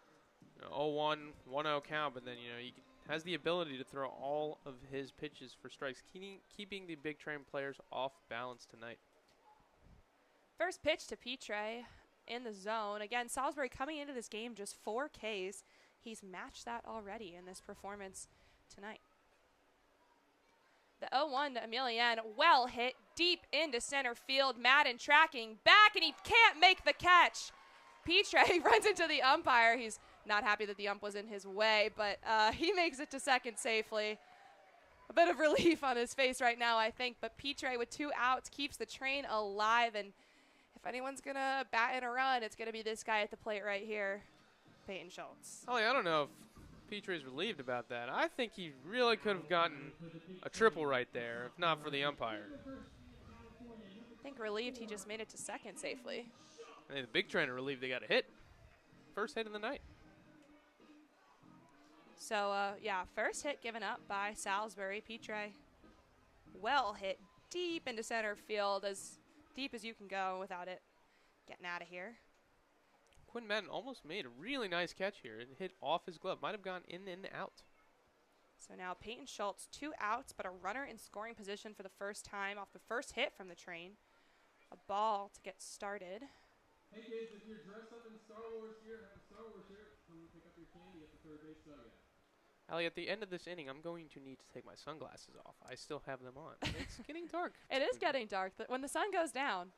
0-1, 1-0 count, but then he has the ability to throw all of his pitches for strikes, keeping the big train players off balance tonight. First pitch to Petrie in the zone. Again, Salisbury coming into this game just 4 Ks. He's matched that already in this performance tonight. The 0-1 to Emilian, well hit deep into center field. Madden tracking back, and he can't make the catch. Petrie runs into the umpire. He's not happy that the ump was in his way, but he makes it to second safely. A bit of relief on his face right now, I think, but Petrie with 2 outs keeps the train alive, and if anyone's going to bat in a run, it's going to be this guy at the plate right here, Peyton Schultz. I don't know if Petrie's relieved about that. I think he really could have gotten a triple right there, if not for the umpire. I think relieved he just made it to second safely. I think the big trainer relieved they got a hit. First hit of the night. So, yeah, first hit given up by Salisbury. Petrie, well hit deep into center field, as deep as you can go without it getting out of here. Quinn Madden almost made a really nice catch here. It hit off his glove. Might have gone in and out. So now Peyton Schultz, 2 outs, but a runner in scoring position for the first time off the first hit from the train. A ball to get started. Hey kids, if you're dressed up in Star Wars gear, have a Star Wars shirt, come pick up your candy at the third base dugout. Allie, at the end of this inning, I'm going to need to take my sunglasses off. I still have them on. It's getting dark. It is getting dark. When the sun goes down.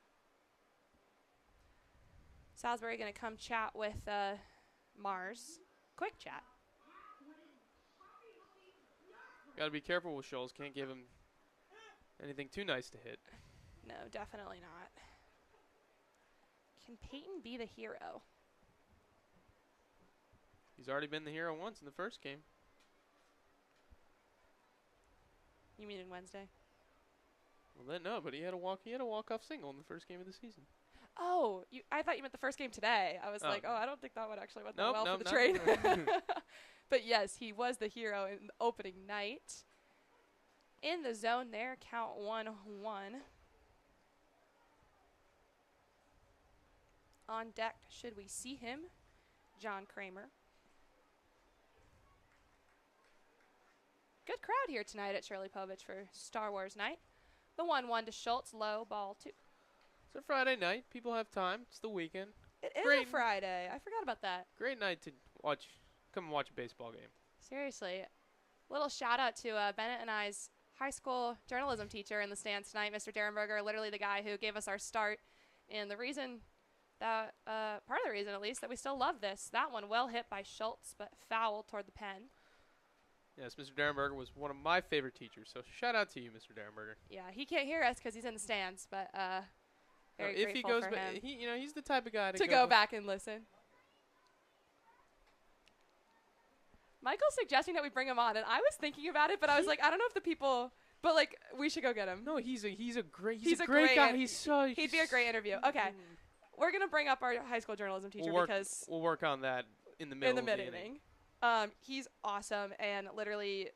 Salisbury going to come chat with Mars. Quick chat. Got to be careful with Scholes. Can't give him anything too nice to hit. No, definitely not. Can Peyton be the hero? He's already been the hero once in the first game. You mean in Wednesday? Well, then no, but he had a walk-off single in the first game of the season. Oh, I thought you meant the first game today. I was like, I don't think that would actually went that well for the not trade. But yes, he was the hero in the opening night. In the zone there, count 1-1. On deck, should we see him? John Kramer. Good crowd here tonight at Shirley Povich for Star Wars night. The 1-1 to Schultz, low, ball 2. It's a Friday night. People have time. It's the weekend. It is a Friday. I forgot about that. Great night to come and watch a baseball game. Seriously. Little shout out to Bennett and I's high school journalism teacher in the stands tonight, Mr. Derenberger, literally the guy who gave us our start. And the reason that, part of the reason at least, that we still love this. That one well hit by Schultz, but foul toward the pen. Yes, Mr. Derenberger was one of my favorite teachers, so shout out to you, Mr. Derenberger. Yeah, he can't hear us because he's in the stands, but very if grateful he goes for him he's the type of guy to go back and listen. Michael's suggesting that we bring him on, and I was thinking about it, but I was like, I don't know if the people, but like, we should go get him. No, he's a great guy. guy. He'd be a great interview. Okay, we're gonna bring up our high school journalism teacher because we'll work on that in the middle of the inning. He's awesome, and literally,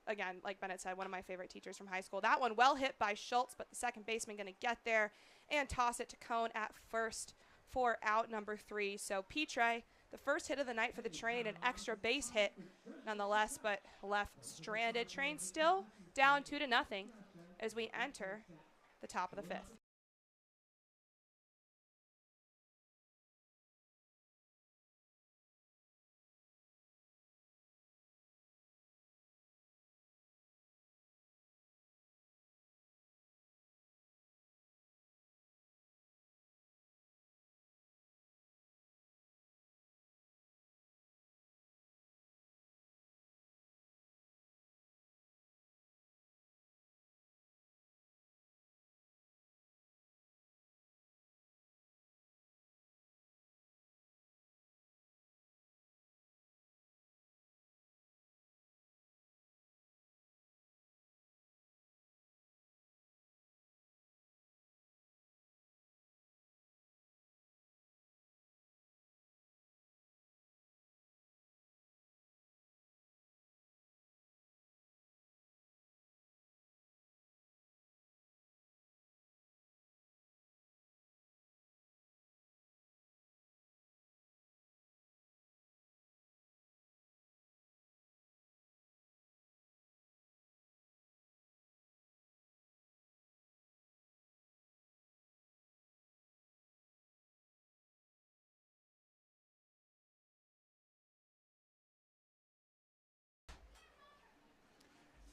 again, like Bennett said, one of my favorite teachers from high school. That one well hit by Schultz, but the second baseman going to get there and toss it to Cone at first for out number 3. So Petrie, the first hit of the night for the train, an extra base hit nonetheless, but left stranded. Train still down 2-0 as we enter the top of the 5th.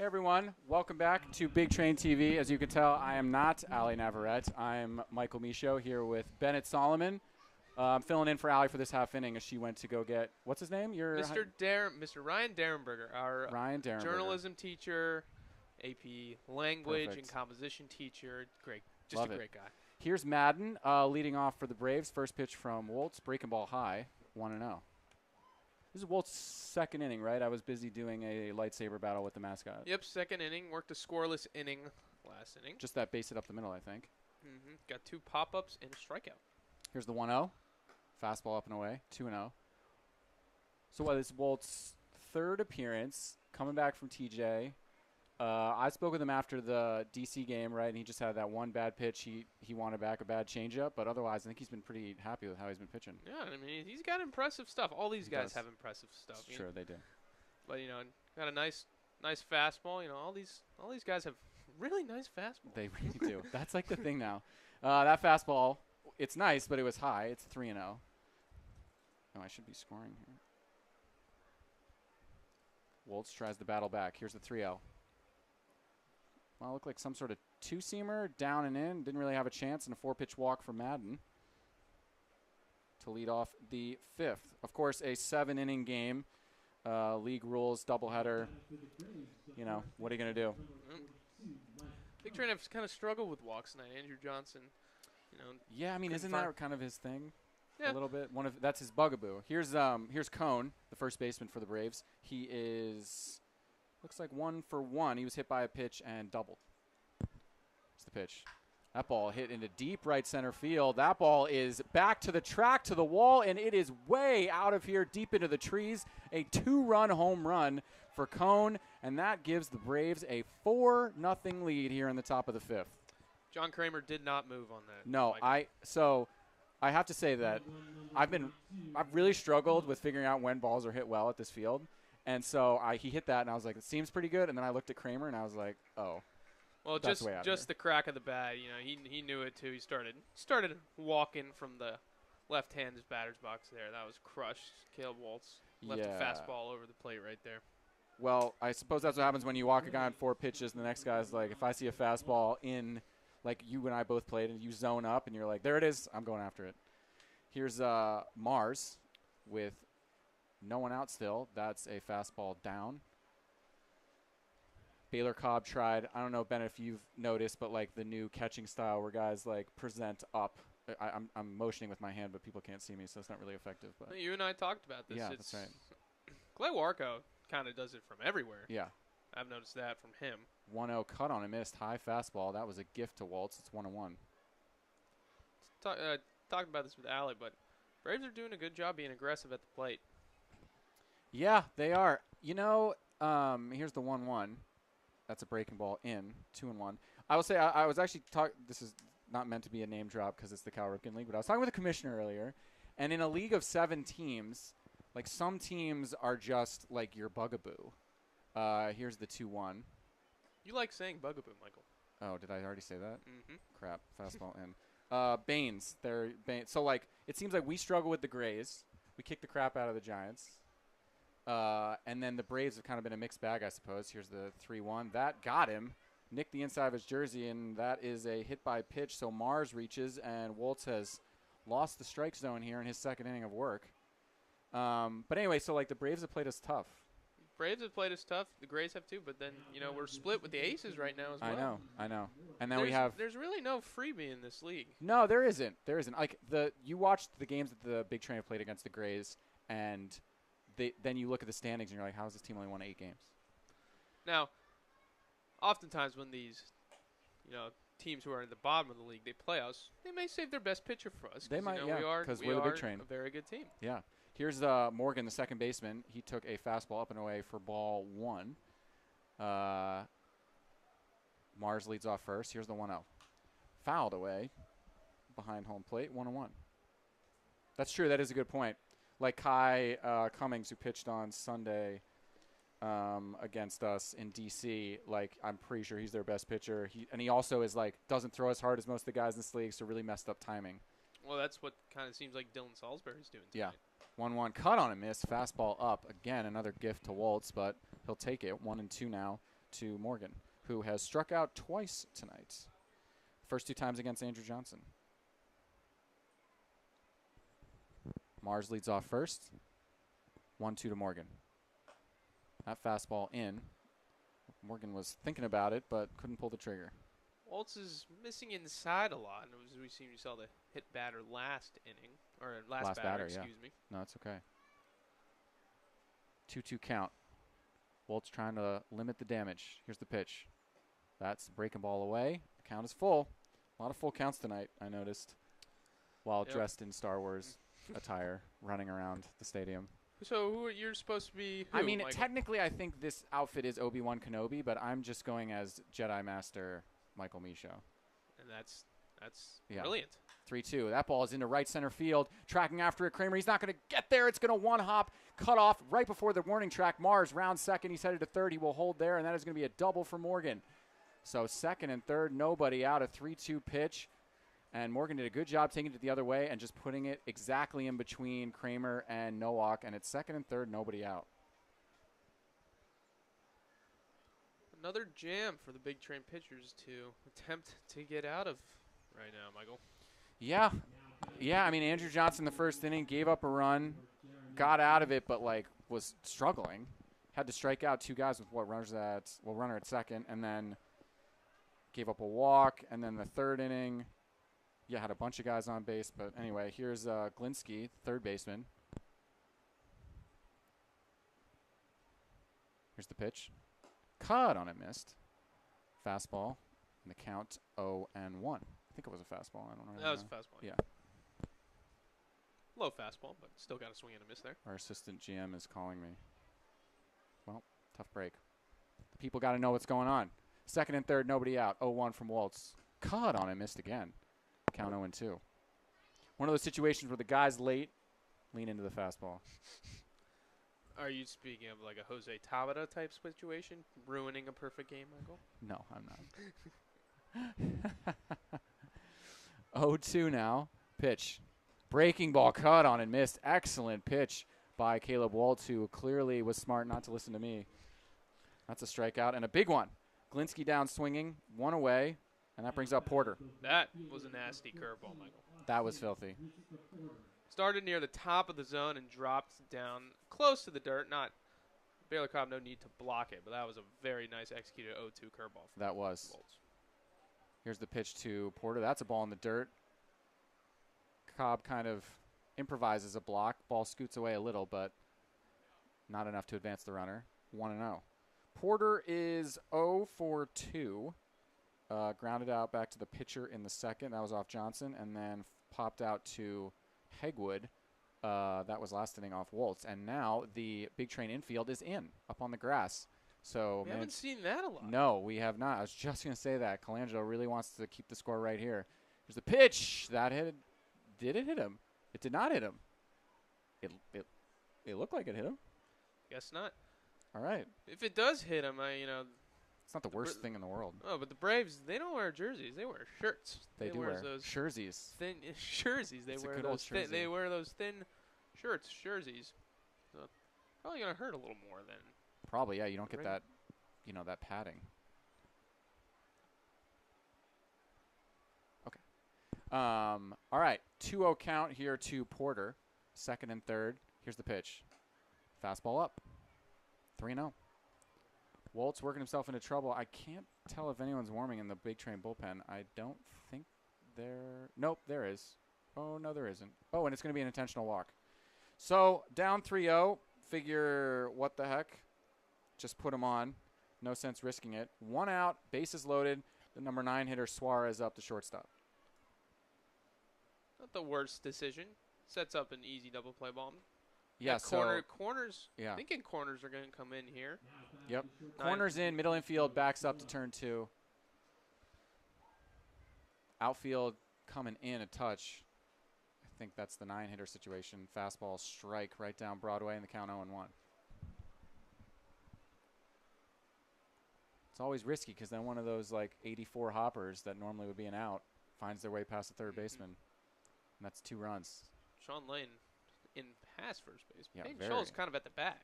Hey everyone, welcome back to Big Train TV. As you can tell, I am not Ali Navarrete. I'm Michael Michaud here with Bennett Solomon. I'm filling in for Ali for this half inning as she went to go get, what's his name? Mr. Ryan Derenberger, our Ryan Derenberger. journalism teacher, AP language Perfect. and composition teacher. Great, just Love a it. great guy. Here's Madden leading off for the Braves. First pitch from Woltz, breaking ball high, 1-0. This is Wolt's second inning, right? I was busy doing a lightsaber battle with the mascot. Yep, second inning, worked a scoreless inning last inning. Just that base it up the middle, I think. Got 2 pop-ups and a strikeout. Here's the 1-0. Fastball up and away, 2-0. So what is Wolt's third appearance, coming back from TJ. I spoke with him after the DC game, right, and he just had that one bad pitch. He wanted back a bad changeup, but otherwise I think he's been pretty happy with how he's been pitching. Yeah, I mean, he's got impressive stuff. All these guys does. have impressive stuff. Sure, they do. But, got a nice fastball. All these guys have really nice fastballs. They really do. That's like the thing now. That fastball, it's nice, but it was high. It's 3-0. Oh, I should be scoring here. Woltz tries to battle back. Here's the 3-0. Well, looked like some sort of two-seamer, down and in. Didn't really have a chance, and a 4-pitch walk from Madden to lead off the 5th. Of course, a 7-inning game. League rules, doubleheader. What are you going to do? Big Train have kind of struggled with walks tonight. Andrew Johnson, Yeah, I mean, isn't that kind of his thing? Yeah. A little bit. That's his bugaboo. Here's Cone, the first baseman for the Braves. He is looks like 1 for 1. He was hit by a pitch and doubled. It's the pitch. That ball hit into deep right center field. That ball is back to the track, to the wall, and it is way out of here, deep into the trees. A 2-run home run for Cone, and that gives the Braves a 4-0 lead here in the top of the 5th. John Kramer did not move on that. No, I have to say that I've really struggled with figuring out when balls are hit well at this field. And so he hit that, and I was like, it seems pretty good. And then I looked at Kramer, and I was like, oh. Well, that's way out just here. the crack of the bat, he knew it too. He started walking from the left-hand batter's box there. That was crushed. Caleb Waltz left a fastball over the plate right there. Well, I suppose that's what happens when you walk a guy on 4 pitches, and the next guy's like, if I see a fastball in, like you and I both played, and you zone up, and you're like, there it is, I'm going after it. Here's Mars with no one out still. That's a fastball down. Baylor Cobb tried, I don't know, Ben, if you've noticed, but like the new catching style where guys like present up. I'm motioning with my hand, but people can't see me, so it's not really effective. But You and I talked about this. Yeah, that's right. Clay Warco kind of does it from everywhere. Yeah. I've noticed that from him. 1-0 cut on a missed high fastball. That was a gift to Waltz. It's 1-1. Talked about this with Allie, but Braves are doing a good job being aggressive at the plate. Yeah, they are. Here's the 1-1. That's a breaking ball in, 2-1. I will say I was actually talking. This is not meant to be a name drop because it's the Cal Ripken League, but I was talking with the commissioner earlier, and in a league of 7 teams, like some teams are just like your bugaboo. Here's the 2-1. You like saying bugaboo, Michael. Oh, did I already say that? Mm-hmm. Crap. Fastball in. Baines. So, like, it seems like we struggle with the Grays. We kick the crap out of the Giants. And then the Braves have kind of been a mixed bag, I suppose. Here's the 3-1. That got him. Nicked the inside of his jersey, and that is a hit by pitch. So Mars reaches, and Woltz has lost the strike zone here in his second inning of work. But anyway, so, like, the Braves have played us tough. Braves have played us tough. The Grays have too, but then, we're split with the Aces right now as well. I know. And then we have... There's really no freebie in this league. No, there isn't. Like, you watched the games that the Big Train have played against the Grays, and then you look at the standings, and you're like, how has this team only won 8 games? Now, oftentimes when these, teams who are in the bottom of the league, they play us, they may save their best pitcher for us. They might, because we're the Big Train. A very good team. Yeah. Here's Morgan, the second baseman. He took a fastball up and away for ball 1. Mars leads off first. Here's the 1-0. Fouled away behind home plate, 1-1. That's true. That is a good point. Like Kai Cummings, who pitched on Sunday against us in D.C., like, I'm pretty sure he's their best pitcher. He also is, like, doesn't throw as hard as most of the guys in this league, so really messed up timing. Well, that's what kind of seems like Dylan Salisbury's doing tonight. Yeah. 1-1 cut on a miss. Fastball up. Again, another gift to Waltz, but he'll take it. 1-2 now. to Morgan, who has struck out twice tonight. First 2 times against Andrew Johnson. Mars leads off first. 1-2 to Morgan. That fastball in. Morgan was thinking about it, but couldn't pull the trigger. Waltz is missing inside a lot. And we saw the hit batter last inning, or last batter, excuse me. No, it's okay. 2-2 count. Waltz trying to limit the damage. Here's the pitch. That's breaking ball away. The count is full. A lot of full counts tonight, I noticed, while dressed in Star Wars attire, running around the stadium. So you're supposed to be who, I mean, Michael? technically, I think this outfit is Obi-Wan Kenobi, but I'm just going as Jedi Master Michael Michaud. And that's brilliant. 3-2. That ball is into right center field. Tracking after it, Kramer. He's not going to get there. It's going to one-hop, cut off right before the warning track. Mars, round second. He's headed to third. He will hold there, and that is going to be a double for Morgan. So second and third, nobody out. A 3-2 pitch. And Morgan did a good job taking it the other way and just putting it exactly in between Kramer and Nowak. And it's second and third, nobody out. Another jam for the big train pitchers to attempt to get out of right now, Michael. Yeah. Yeah, I mean, Andrew Johnson the first inning gave up a run, got out of it, but, was struggling. Had to strike out 2 guys with runner at second, and then gave up a walk. And then the third inning, had a bunch of guys on base. But anyway, here's Glinsky, third baseman. Here's the pitch. Cut on it, missed. Fastball. And the count 0-1. I think it was a fastball. I don't know. That was a fastball. Yeah. Low fastball, but still got a swing and a miss there. Our assistant GM is calling me. Well, tough break. The people got to know what's going on. Second and third, nobody out. 0-1 from Waltz. Cut on it, missed again. Count 0-2. One of those situations where the guy's late, lean into the fastball. Are you speaking of like a Jose Tabata type situation, ruining a perfect game, Michael? No, I'm not. 0-2 now. Pitch. Breaking ball, cut on and missed. Excellent pitch by Caleb Waltz, who clearly was smart not to listen to me. That's a strikeout and a big one. Glinsky down swinging, 1 away, and that brings up Porter. That was a nasty curveball, Michael. That was filthy. Started near the top of the zone and dropped down close to the dirt. Baylor Cobb, no need to block it, but that was a very nice executed 0-2 curveball. That was. Waltz. Here's the pitch to Porter. That's a ball in the dirt. Cobb kind of improvises a block. Ball scoots away a little, but not enough to advance the runner. 1-0. Porter is 0 for 2. Grounded out back to the pitcher in the second. That was off Johnson. And then popped out to Hegwood. That was last inning off Waltz. And now the big train infield is in, up on the grass. So we haven't seen that a lot. No, we have not. I was just going to say that. Colangelo really wants to keep the score right here. Here's the pitch. That hit. Did it hit him? It did not hit him. It looked like it hit him. Guess not. All right. If it does hit him, it's not the worst thing in the world. Oh, but the Braves, they don't wear jerseys. They wear shirts. They do wear those jerseys. Thin jerseys. They wear those thin. They wear those thin shirts, jerseys. So probably gonna hurt a little more than. Probably, yeah. You don't get that, that padding. Okay. All right. 2-0 count here to Porter. Second and third. Here's the pitch. Fastball up. 3-0. Waltz working himself into trouble. I can't tell if anyone's warming in the big train bullpen. I don't think there. Nope, there is. Oh, no, there isn't. Oh, and it's going to be an intentional walk. So down 3-0. Figure what the heck. Just put him on. No sense risking it. 1 out. Bases loaded. The number 9 hitter Suarez up to shortstop. Not the worst decision. Sets up an easy double play ball. Yeah, corners. Yeah. Thinking corners are going to come in here. Yep. Corners in, middle infield, backs up to turn 2. Outfield coming in a touch. I think that's the 9-hitter situation. Fastball strike right down Broadway and the count 0-1. It's always risky because then one of those 84 hoppers that normally would be an out finds their way past the third baseman. And that's 2 runs. Sean Lane in past first base. Yeah, Peyton Scholl's kind of at the bag.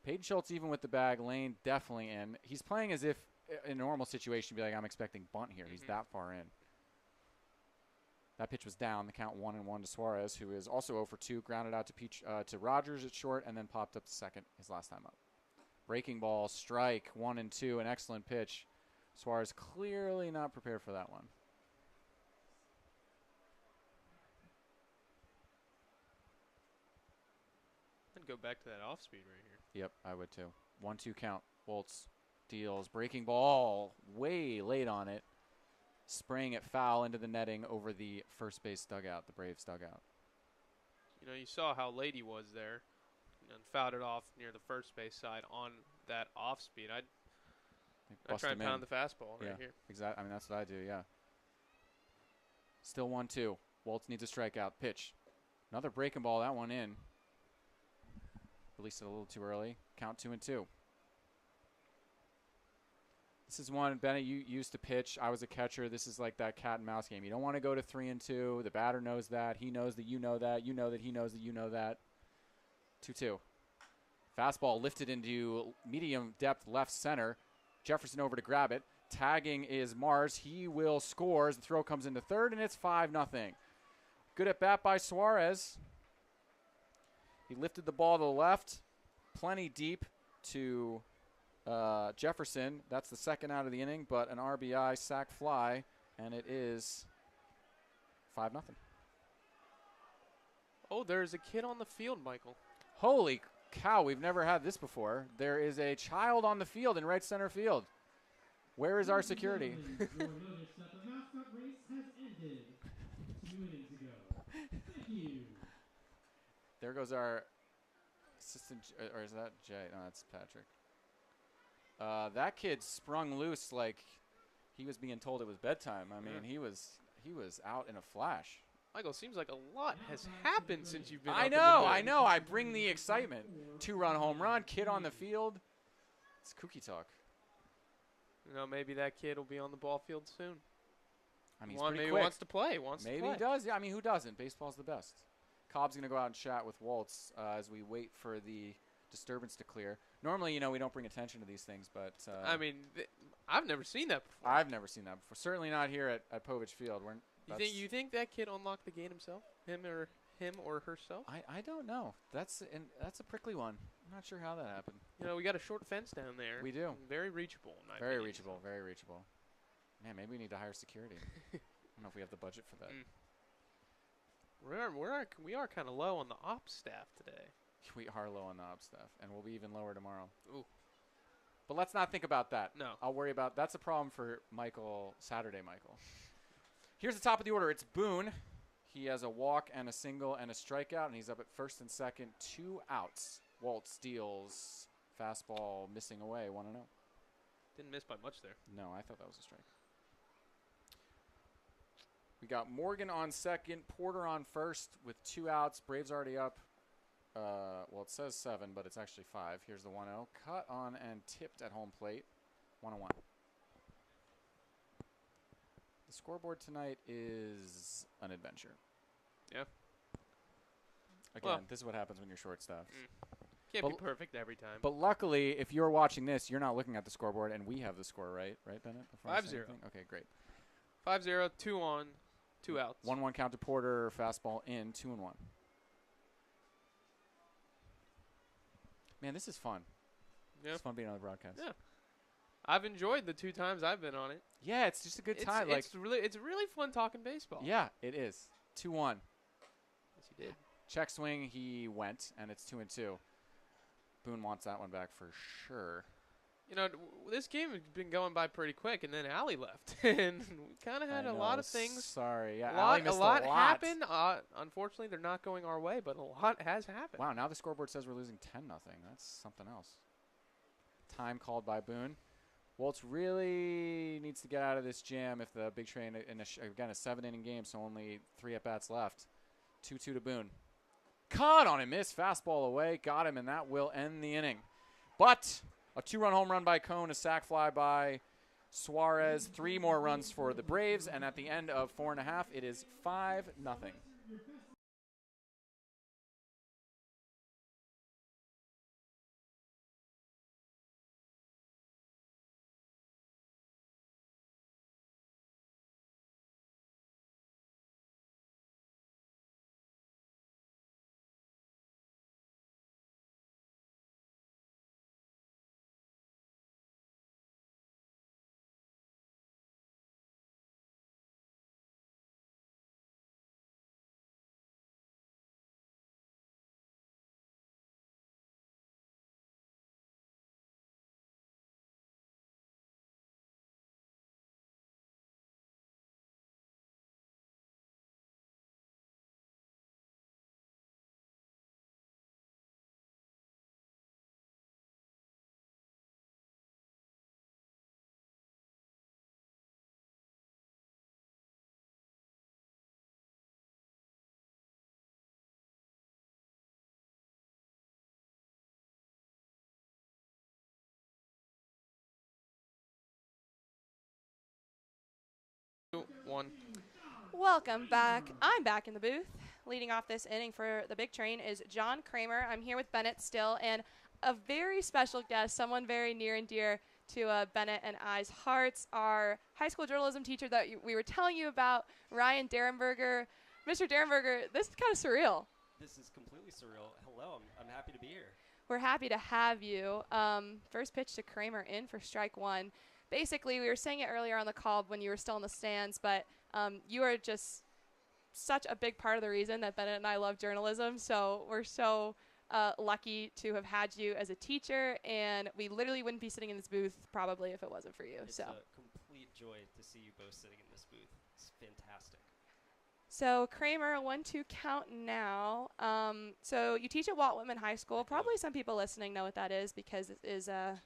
Peyton Schultz even with the bag. Lane definitely in. He's playing as if in a normal situation, be like, I'm expecting bunt here. He's that far in. That pitch was down. The count 1-1 to Suarez, who is also 0 for 2. Grounded out to Rogers at short, and then popped up to second his last time up. Breaking ball, strike, 1-2, an excellent pitch. Suarez clearly not prepared for that one. I'd go back to that off speed right here. Yep, I would too. 1-2 count. Woltz deals. Breaking ball, way late on it. Spraying it foul into the netting over the first base dugout, the Braves dugout. You know, you saw how late he was there, and fouled it off near the first base side on that off speed. I'd try and pound the fastball right here. Exactly. I mean, that's what I do. Yeah. Still 1-2. Woltz needs a strikeout. Pitch. Another breaking ball. That one in. Released it a little too early. Count 2-2. This is one, Bennett, you used to pitch. I was a catcher. This is like that cat and mouse game. You don't want to go to 3-2. The batter knows that. He knows that you know that. You know that he knows that you know that. 2-2. Fastball lifted into medium depth left center. Jefferson over to grab it. Tagging is Mars. He will score as the throw comes into third, and it's 5-0. Good at bat by Suarez. He lifted the ball to the left. Plenty deep to Jefferson. That's the second out of the inning, but an RBI sac fly, and it is 5-0. Oh, there's a kid on the field, Michael. Holy cow, we've never had this before. There is a child on the field in right center field. Where is our security? Your notice that the mascot race has ended 2 innings ago. Thank you. There goes our assistant, or is that Jay? No, that's Patrick. That kid sprung loose like he was being told it was bedtime. I mean, he was out in a flash. Michael, seems like a lot has happened since you've been I up in the know. booth. I bring the excitement. 2-run home run, kid on the field. It's kooky talk. You know, maybe that kid will be on the ball field soon. I mean, he's pretty maybe quick. wants to play. Maybe he does. Yeah, I mean, who doesn't? Baseball's the best. Cobb's going to go out and chat with Woltz as we wait for the disturbance to clear. Normally, we don't bring attention to these things, but I mean, I've never seen that before. I've never seen that before. Certainly not here at Povich Field. You think that kid unlocked the gate himself? Him or herself? I don't know. That's a prickly one. I'm not sure how that happened. You know, we got a short fence down there. We do. Very reachable. In my Very opinion. reachable. Very reachable. Man, maybe we need to hire security. I don't know if we have the budget for that. We are kind of low on the ops staff today. We are low on the ops staff, and we'll be even lower tomorrow. Ooh. But let's not think about that. No. I'll worry about that's a problem for Saturday Michael. Here's the top of the order. It's Boone. He has a walk and a single and a strikeout, and he's up at first and second. 2 outs. Waltz steals. Fastball missing away. 1-0. Didn't miss by much there. No, I thought that was a strike. We got Morgan on second. Porter on first with 2 outs. Braves already up. Well, it says 7, but it's actually 5. Here's the 1-0. Cut on and tipped at home plate. 1-1. The scoreboard tonight is an adventure. Yeah. Again, this is what happens when you're short-staffed. Can't be perfect every time. But luckily, if you're watching this, you're not looking at the scoreboard, and we have the score, right? Right, Bennett? 5-0. Okay, great. 5-0, 2 on, 2 outs. 1-1 count to Porter. Fastball in. 2-1. Man, this is fun. Yeah. It's fun being on the broadcast. Yeah. I've enjoyed the 2 times I've been on it. Yeah, it's just a good time. It's really fun talking baseball. Yeah, it is. 2-1. Yes, he did. Check swing, he went, and it's 2-2. Boone wants that one back for sure. You know, this game has been going by pretty quick, and then Allie left, and we kind of had a lot of things. Sorry, yeah, a lot happened. Unfortunately, they're not going our way, but a lot has happened. Wow, now the scoreboard says we're losing 10-0. That's something else. Time called by Boone. Waltz really needs to get out of this jam if the big train, again, a 7-inning game, so only 3 at-bats left. 2-2 to Boone. Caught on a miss. Fastball away. Got him, and that will end the inning. But a 2-run home run by Cone, a sac fly by Suarez, 3 more runs for the Braves, and at the end of 4.5, it is 5-0. 1. Welcome back. I'm back in the booth. Leading off this inning for the big train is John Kramer. I'm here with Bennett still, and a very special guest, someone very near and dear to Bennett and I's hearts, our high school journalism teacher that we were telling you about, Ryan Derenberger. Mr. Derenberger, this is kind of surreal. This is completely surreal. Hello, I'm happy to be here. We're happy to have you. First pitch to Kramer in for strike 1. Basically, we were saying it earlier on the call when you were still in the stands, but you are just such a big part of the reason that Bennett and I love journalism. So we're so lucky to have had you as a teacher, and we literally wouldn't be sitting in this booth probably if it wasn't for you. It's so a complete joy to see you both sitting in this booth. It's fantastic. So Kramer, 1-2 count now. So you teach at Walt Whitman High School. Probably some people listening know what that is because it is a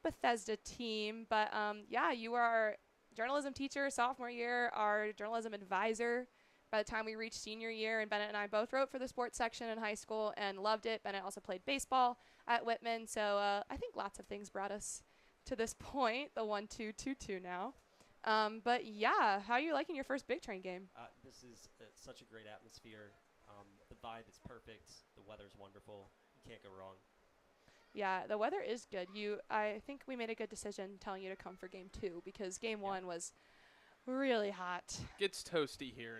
Bethesda team. But yeah, you are our journalism teacher sophomore year, our journalism advisor by the time we reached senior year. And Bennett and I both wrote for the sports section in high school and loved it. Bennett also played baseball at Whitman. So I think lots of things brought us to this point, the 1-2-2-2 now. But yeah, how are you liking your first Big Train game? This is such a great atmosphere. The vibe is perfect. The weather's wonderful. You can't go wrong. Yeah, the weather is good. I think we made a good decision telling you to come for game 2 because game 1 was really hot. Gets toasty here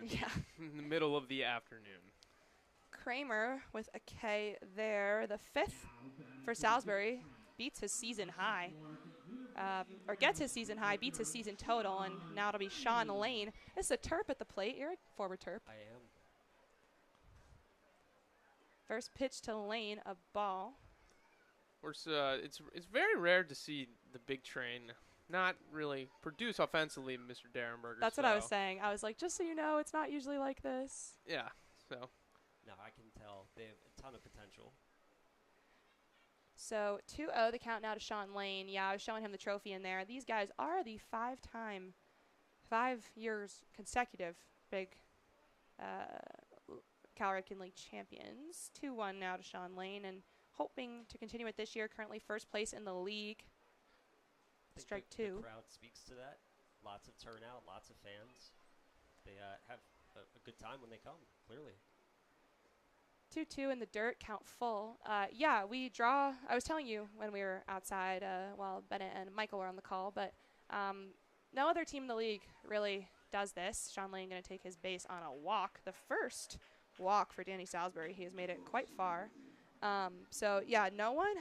in the middle of the afternoon. Kramer with a K there, the 5th for Salisbury, beats his season high. Or gets his season high, beats his season total, and now it'll be Sean Lane. This is a Terp at the plate. You're a forward Terp. I am. First pitch to Lane, a ball. It's very rare to see the big train not really produce offensively, Mr. Derenberger. That's what I was saying. I was like, just so you know, it's not usually like this. Yeah, so. No, I can tell. They have a ton of potential. So 2-0, the count now to Sean Lane. Yeah, I was showing him the trophy in there. These guys are the 5 years consecutive big Cal League champions. 2-1 now to Sean Lane, and hoping to continue it this year. Currently first place in the league. Strike 2. The crowd speaks to that. Lots of turnout, lots of fans. They have a good time when they come, clearly. 2-2 in the dirt, count full. Yeah, we draw. I was telling you when we were outside while Bennett and Michael were on the call, but no other team in the league really does this. Sean Lane going to take his base on a walk. The first walk for Danny Salisbury. He has made it quite far. So, yeah, no one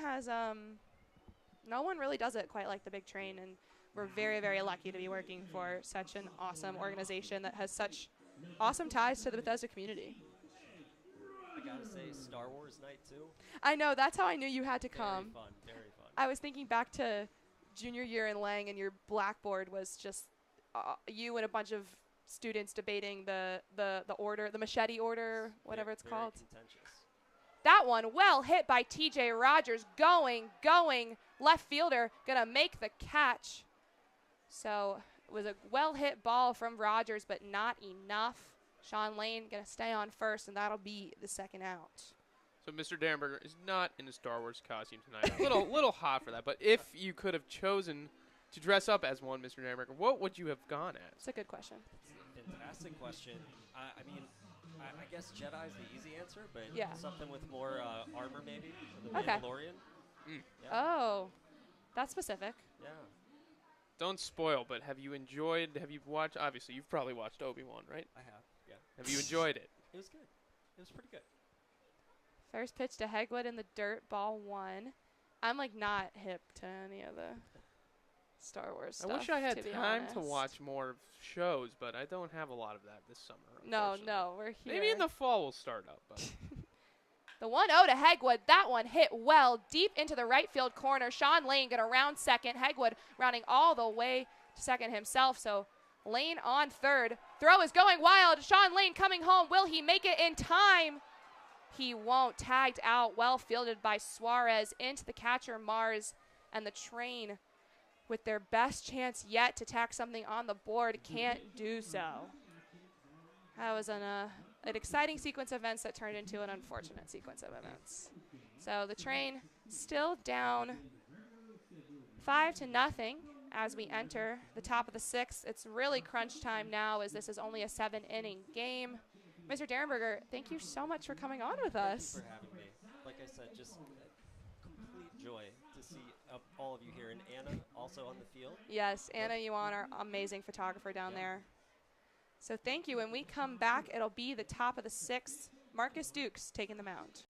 really does it quite like the Big Train, and we're very, very lucky to be working for such an awesome organization that has such awesome ties to the Bethesda community. I gotta say, Star Wars night too. I know, that's how I knew you had to come. Very fun, very fun. I was thinking back to junior year in Lang, and your blackboard was just you and a bunch of students debating the order, the machete order, whatever it's called. Contentious. That one, well hit by TJ Rogers, going, left fielder, gonna make the catch. So it was a well hit ball from Rogers, but not enough. Sean Lane gonna stay on first, and that'll be the second out. So Mr. Derenberger is not in a Star Wars costume tonight. little hot for that, but if you could have chosen to dress up as one, Mr. Derenberger, what would you have gone as? It's a good question. It's a fantastic question. I mean, I guess Jedi's the easy answer, but yeah. Something with more armor maybe. The Okay. Mandalorian. Yeah. Oh, that's specific. Yeah. Don't spoil, but have you watched, obviously you've probably watched Obi-Wan, right? I have, yeah. Have you enjoyed it? It was good. It was pretty good. First pitch to Hegwood in the dirt, ball 1. I'm like not hip to any of the Star Wars stuff. I wish I had to be time to honest. watch more shows, but I don't have a lot of that this summer. No, unfortunately. we're here. Maybe in the fall we'll start up. But The 1-0 to Hegwood. That one hit well deep into the right field corner. Sean Lane going to round second. Hegwood rounding all the way to second himself. So Lane on third. Throw is going wild. Sean Lane coming home. Will he make it in time? He won't. Tagged out. Well fielded by Suarez into the catcher Mars. And the Train, with their best chance yet to tack something on the board, can't do so. That was an exciting sequence of events that turned into an unfortunate sequence of events. So the Train still down 5-0 as we enter the top of the 6th. It's really crunch time now, as this is only a 7-inning game. Mr. Derenberger, thank you so much for coming on with us. Thank you for having me. Like I said, just complete joy to see all of you here, and Anna also on the field. Yes, Anna Yuan, our amazing photographer down there. So thank you. When we come back, it'll be the top of the 6th. Marcus Dukes taking the mound.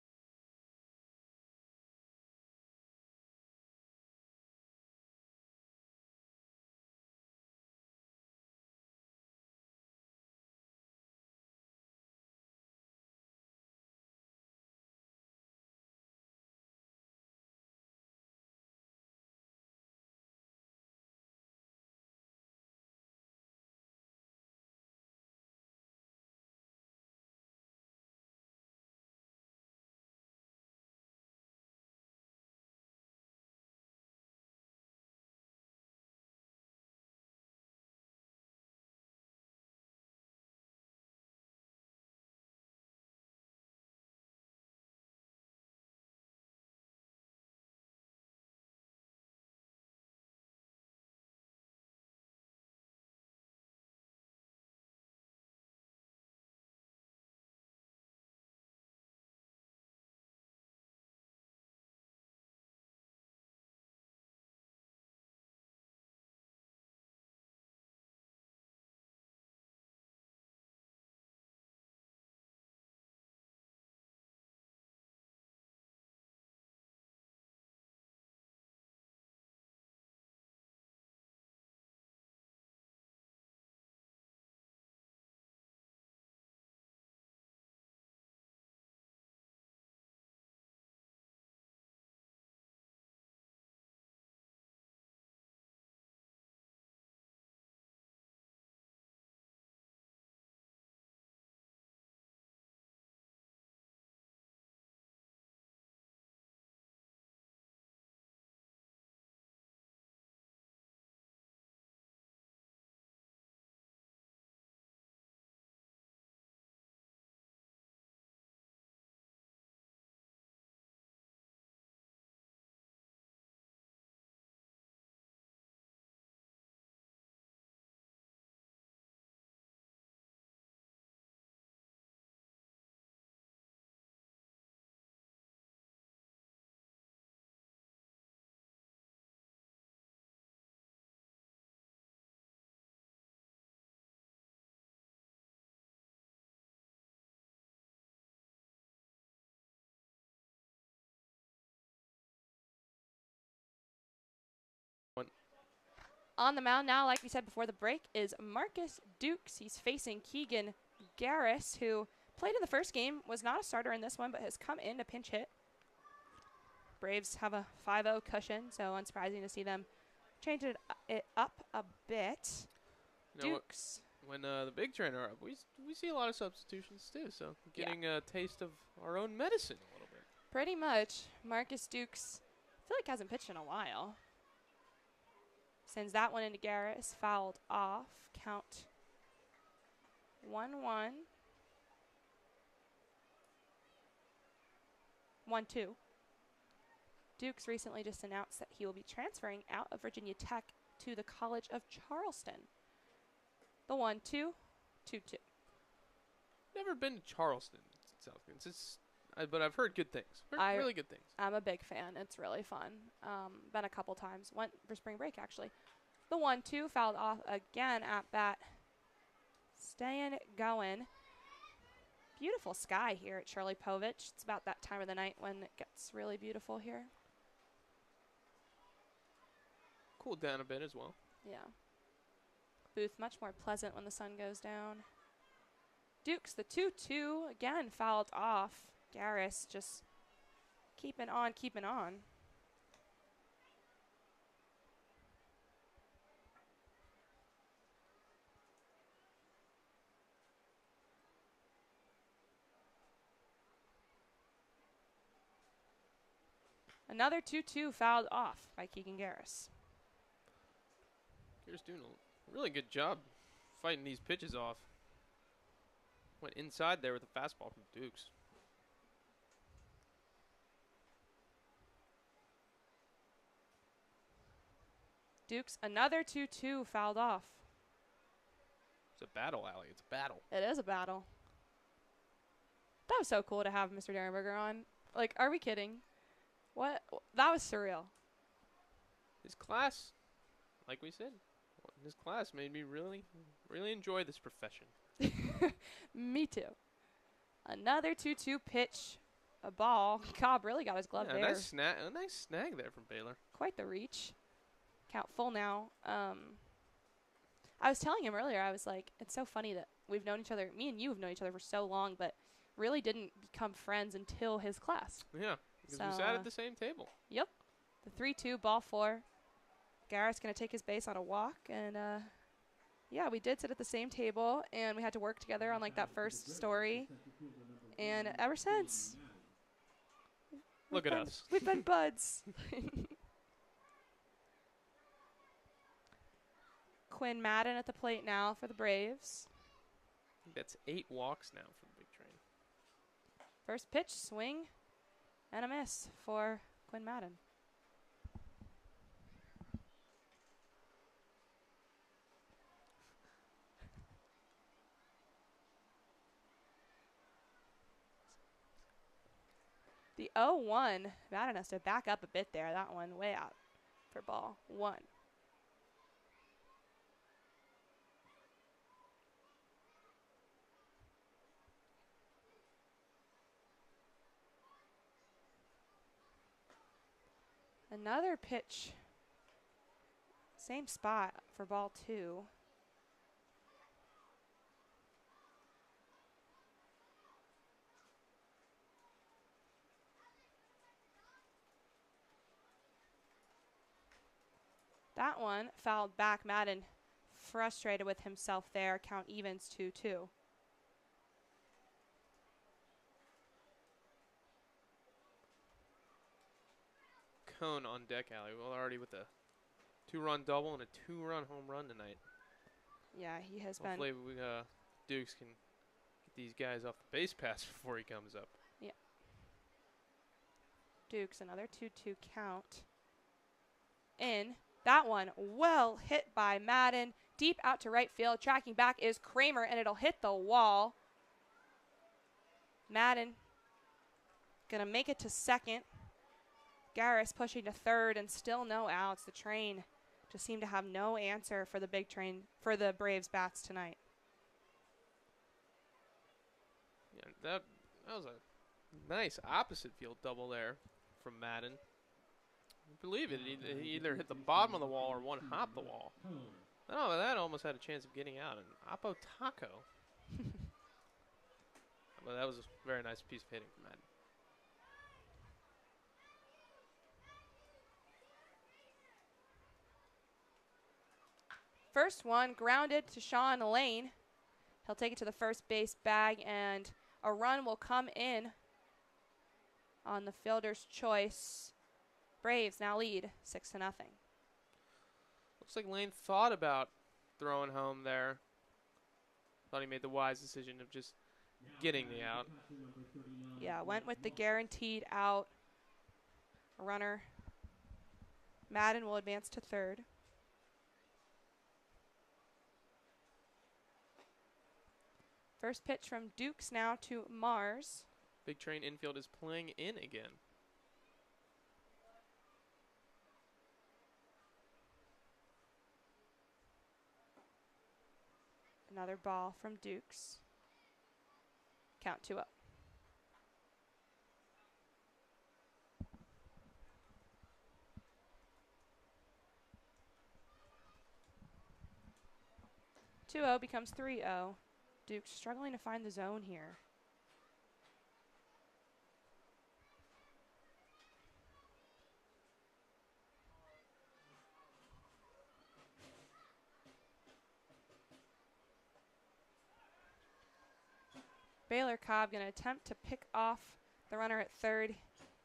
On the mound now, like we said before the break, is Marcus Dukes. He's facing Keegan Garris, who played in the first game, was not a starter in this one, but has come in to pinch hit. Braves have a 5-0 cushion, so unsurprising to see them change it up a bit. You know Dukes. when the big trainer up, we see a lot of substitutions too. So getting a taste of our own medicine a little bit. Pretty much. Marcus Dukes, I feel like hasn't pitched in a while. Sends that one into Garris, fouled off. Count 1-1. 1-2. Dukes recently just announced that he will be transferring out of Virginia Tech to the College of Charleston. The 1-2, 2-2. Never been to Charleston, South Carolina, but I've heard good things. Really good things. I'm a big fan. It's really fun. Been a couple times. Went for spring break, actually. The 1-2 fouled off again at bat. Staying going. Beautiful sky here at Shirley Povich. It's about that time of the night when it gets really beautiful here. Cooled down a bit as well. Yeah. Booth much more pleasant when the sun goes down. Dukes, the 2-2, again fouled off. Garris just keeping on, keeping on. Another 2-2 fouled off by Keegan Garris. Here's doing a really good job fighting these pitches off. Went inside there with a fastball from Dukes. Dukes, another 2-2 fouled off. It's a battle, Allie. It's a battle. It is a battle. That was so cool to have Mr. Derenberger on. Like, are we kidding? What? That was surreal. His class, like we said, his class made me really, really enjoy this profession. Me too. Another 2-2 pitch. A ball. Cobb really got his glove Yeah, there. a nice snag there from Baylor. Quite the reach. Count full now. I was telling him earlier, I was like, it's so funny that we've known each other, me and you have known each other for so long, but really didn't become friends until his class. Yeah, because we So, sat at the same table. Yep. The 3-2, ball 4. Garrett's going to take his base on a walk, and yeah, we did sit at the same table, and we had to work together on like that first story, and ever since, Look at us. we've been buds. Quinn Madden at the plate now for the Braves. I think that's 8 walks now for the Big Train. First pitch, swing, and a miss for Quinn Madden. The 0-1, Madden has to back up a bit there. That one way out for ball 1. Another pitch. Same spot for ball 2. That one fouled back. Madden frustrated with himself there. Count evens 2-2. Cone on deck, Allie. Well, already with a 2-run double and a 2-run home run tonight. Yeah, he has Hopefully, been. Dukes can get these guys off the base pass before he comes up. Yeah. Dukes, another 2-2 count. In. That one well hit by Madden. Deep out to right field. Tracking back is Kramer, and it'll hit the wall. Madden gonna make it to second. Garris pushing to third, and still no outs. The Train just seemed to have no answer for the Big Train, for the Braves bats tonight. Yeah, that was a nice opposite field double there from Madden. I believe it. He either hit the bottom of the wall or one hop the wall. Oh, that almost had a chance of getting out. An Oppo Taco. But that was a very nice piece of hitting from Madden. First one grounded to Sean Lane. He'll take it to the first base bag, and a run will come in on the fielder's choice. Braves now lead 6-0. Looks like Lane thought about throwing home there. Thought he made the wise decision of just getting the out. Yeah, went with the guaranteed out. Runner. Madden will advance to third. First pitch from Dukes now to Mars. Big Train infield is playing in again. Another ball from Dukes. Count 2-0. Becomes 3-0. Duke's struggling to find the zone here. Baylor Cobb going to attempt to pick off the runner at third.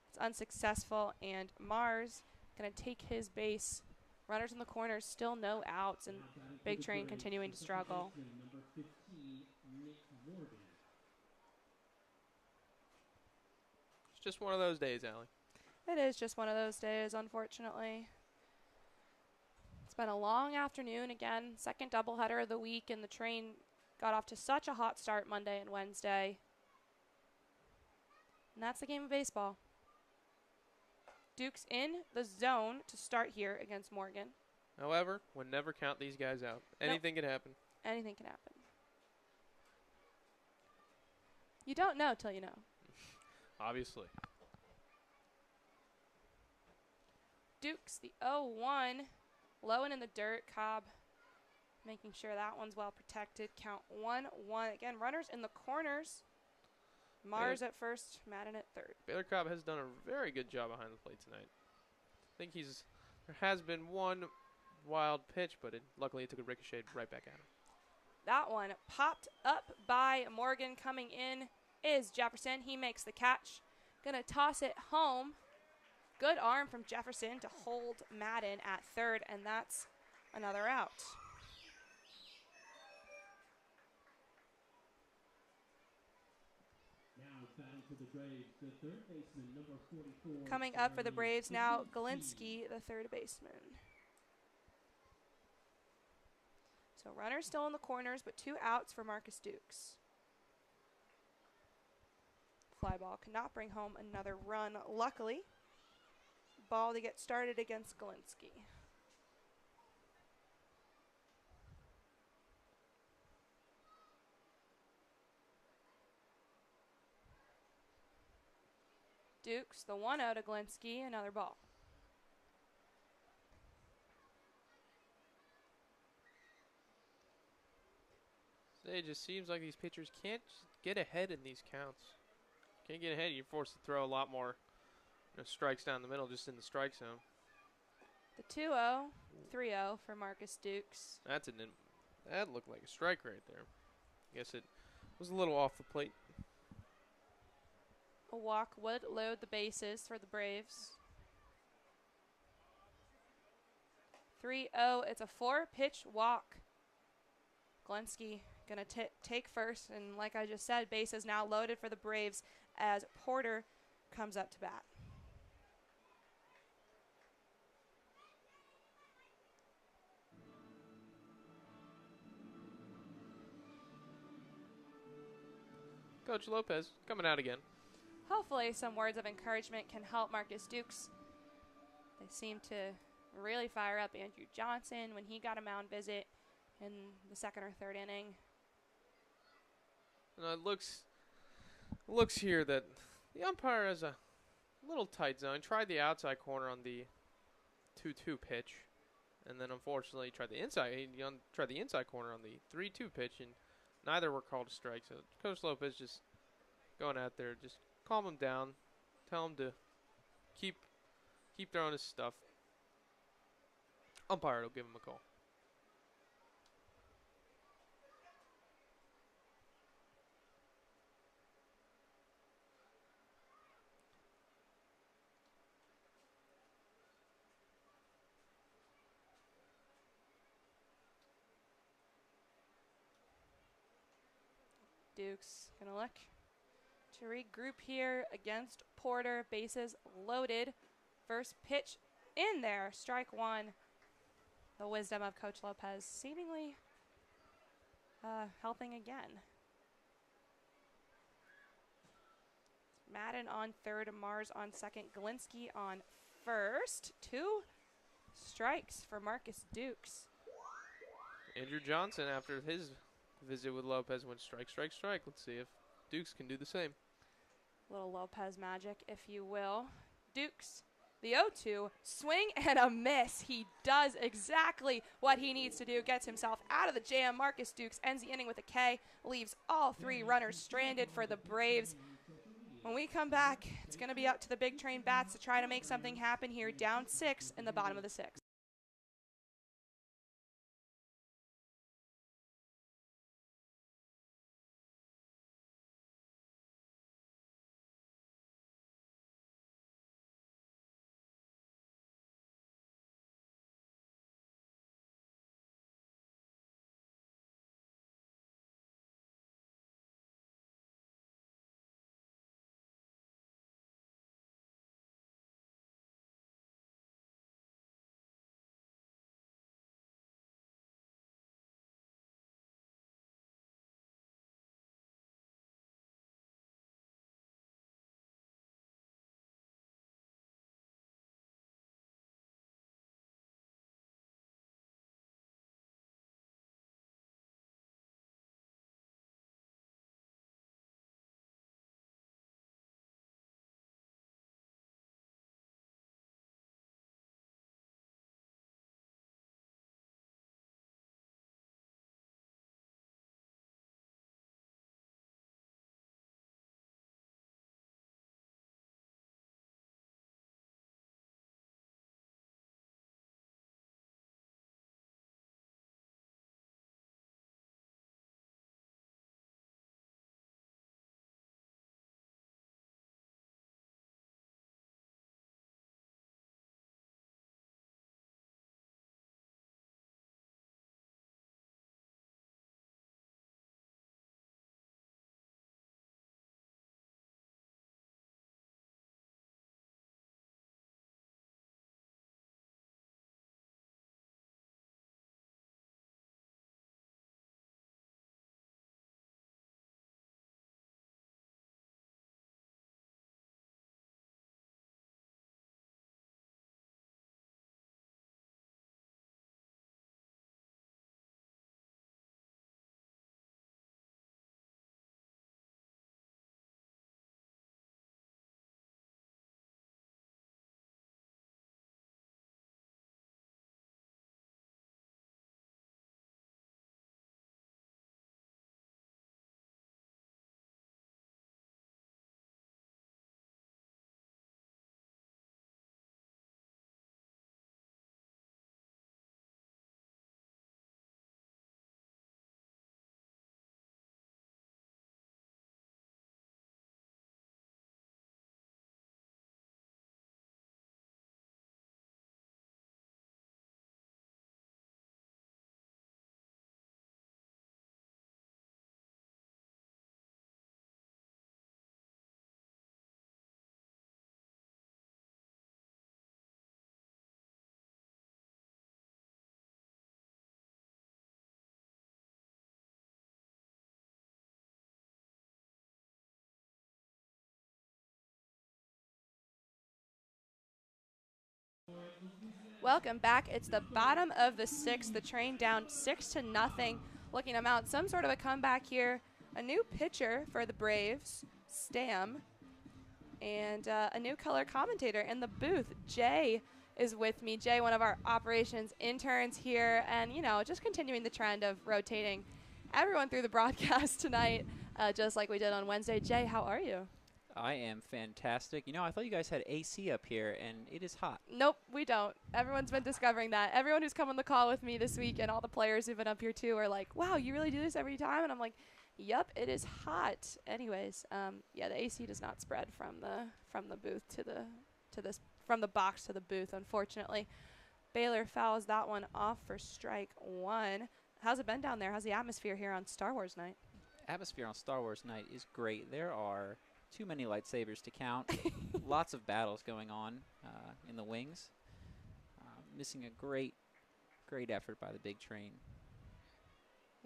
It's unsuccessful, and Mars going to take his base. Runners in the corners, still no outs, and Big Train continuing to struggle. It's just one of those days, Allie. It is just one of those days, unfortunately. It's been a long afternoon again. Second doubleheader of the week, and the train got off to such a hot start Monday and Wednesday. And that's the game of baseball. Duke's in the zone to start here against Morgan. However, would never count these guys out. Anything can happen. Anything can happen. You don't know till you know. Obviously. Duke's the 0-1. Low and in the dirt. Cobb making sure that one's well protected. Count 1-1. Again, runners in the corners. Mars at first, Madden at third. Baylor Cobb has done a very good job behind the plate tonight. I think there has been one wild pitch, but luckily it took a ricochet right back at him. That one popped up by Morgan. Coming in is Jefferson. He makes the catch. Gonna toss it home. Good arm from Jefferson to hold Madden at third, and that's another out. Now batting for the Braves, the third baseman, number 44. Coming up for the Braves now, Galinsky, the third baseman. So runners still in the corners, but 2 outs for Marcus Dukes. Fly ball cannot bring home another run, luckily. Ball to get started against Galinsky. Dukes, the 1-0 to Galinsky, another ball. It just seems like these pitchers can't get ahead in these counts. Can't get ahead. You're forced to throw a lot more strikes down the middle, just in the strike zone. The 2-0, 3-0 for Marcus Dukes. That looked like a strike right there. Guess it was a little off the plate. A walk would load the bases for the Braves. 3-0. It's a 4-pitch walk. Galinsky going to take first, and like I just said, bases now loaded for the Braves as Porter comes up to bat. Coach Lopez coming out again. Hopefully some words of encouragement can help Marcus Dukes. They seem to really fire up Andrew Johnson when he got a mound visit in the second or third inning. It looks here that the umpire has a little tight zone. Tried the outside corner on the 2-2 pitch, and then unfortunately tried the inside corner on the 3-2 pitch, and neither were called a strike. So Coach Lopez just going out there, just calm him down, tell him to keep throwing his stuff. Umpire will give him a call. Dukes gonna look to regroup here against Porter. Bases loaded. First pitch in there. Strike one. The wisdom of Coach Lopez seemingly helping again. Madden on third. Mars on second. Galinsky on first. 2 strikes for Marcus Dukes. Andrew Johnson, after his visit with Lopez, went strike, strike, strike. Let's see if Dukes can do the same. Little Lopez magic, if you will. Dukes, the 0-2, swing and a miss. He does exactly what he needs to do, gets himself out of the jam. Marcus Dukes ends the inning with a K, leaves all 3 runners stranded for the Braves. When we come back, it's going to be up to the Big Train Bats to try to make something happen here, down 6 in the bottom of the 6th. Welcome back. It's the bottom of the sixth. The Train down 6-0. Looking to mount some sort of a comeback here. A new pitcher for the Braves, Stam, and a new color commentator in the booth. Jay is with me. Jay, one of our operations interns here, and just continuing the trend of rotating everyone through the broadcast tonight, just like we did on Wednesday. Jay, how are you? I am fantastic. I thought you guys had AC up here, and it is hot. Nope, we don't. Everyone's been discovering that. Everyone who's come on the call with me this week and all the players who've been up here too are like, wow, you really do this every time? And I'm like, yep, it is hot. Anyways, yeah, the AC does not spread from the booth from the box to the booth, unfortunately. Baylor fouls that one off for strike one. How's it been down there? How's the atmosphere here on Star Wars night? Atmosphere on Star Wars night is great. There are too many lightsabers to count. Lots of battles going on in the wings. Missing a great effort by the big train.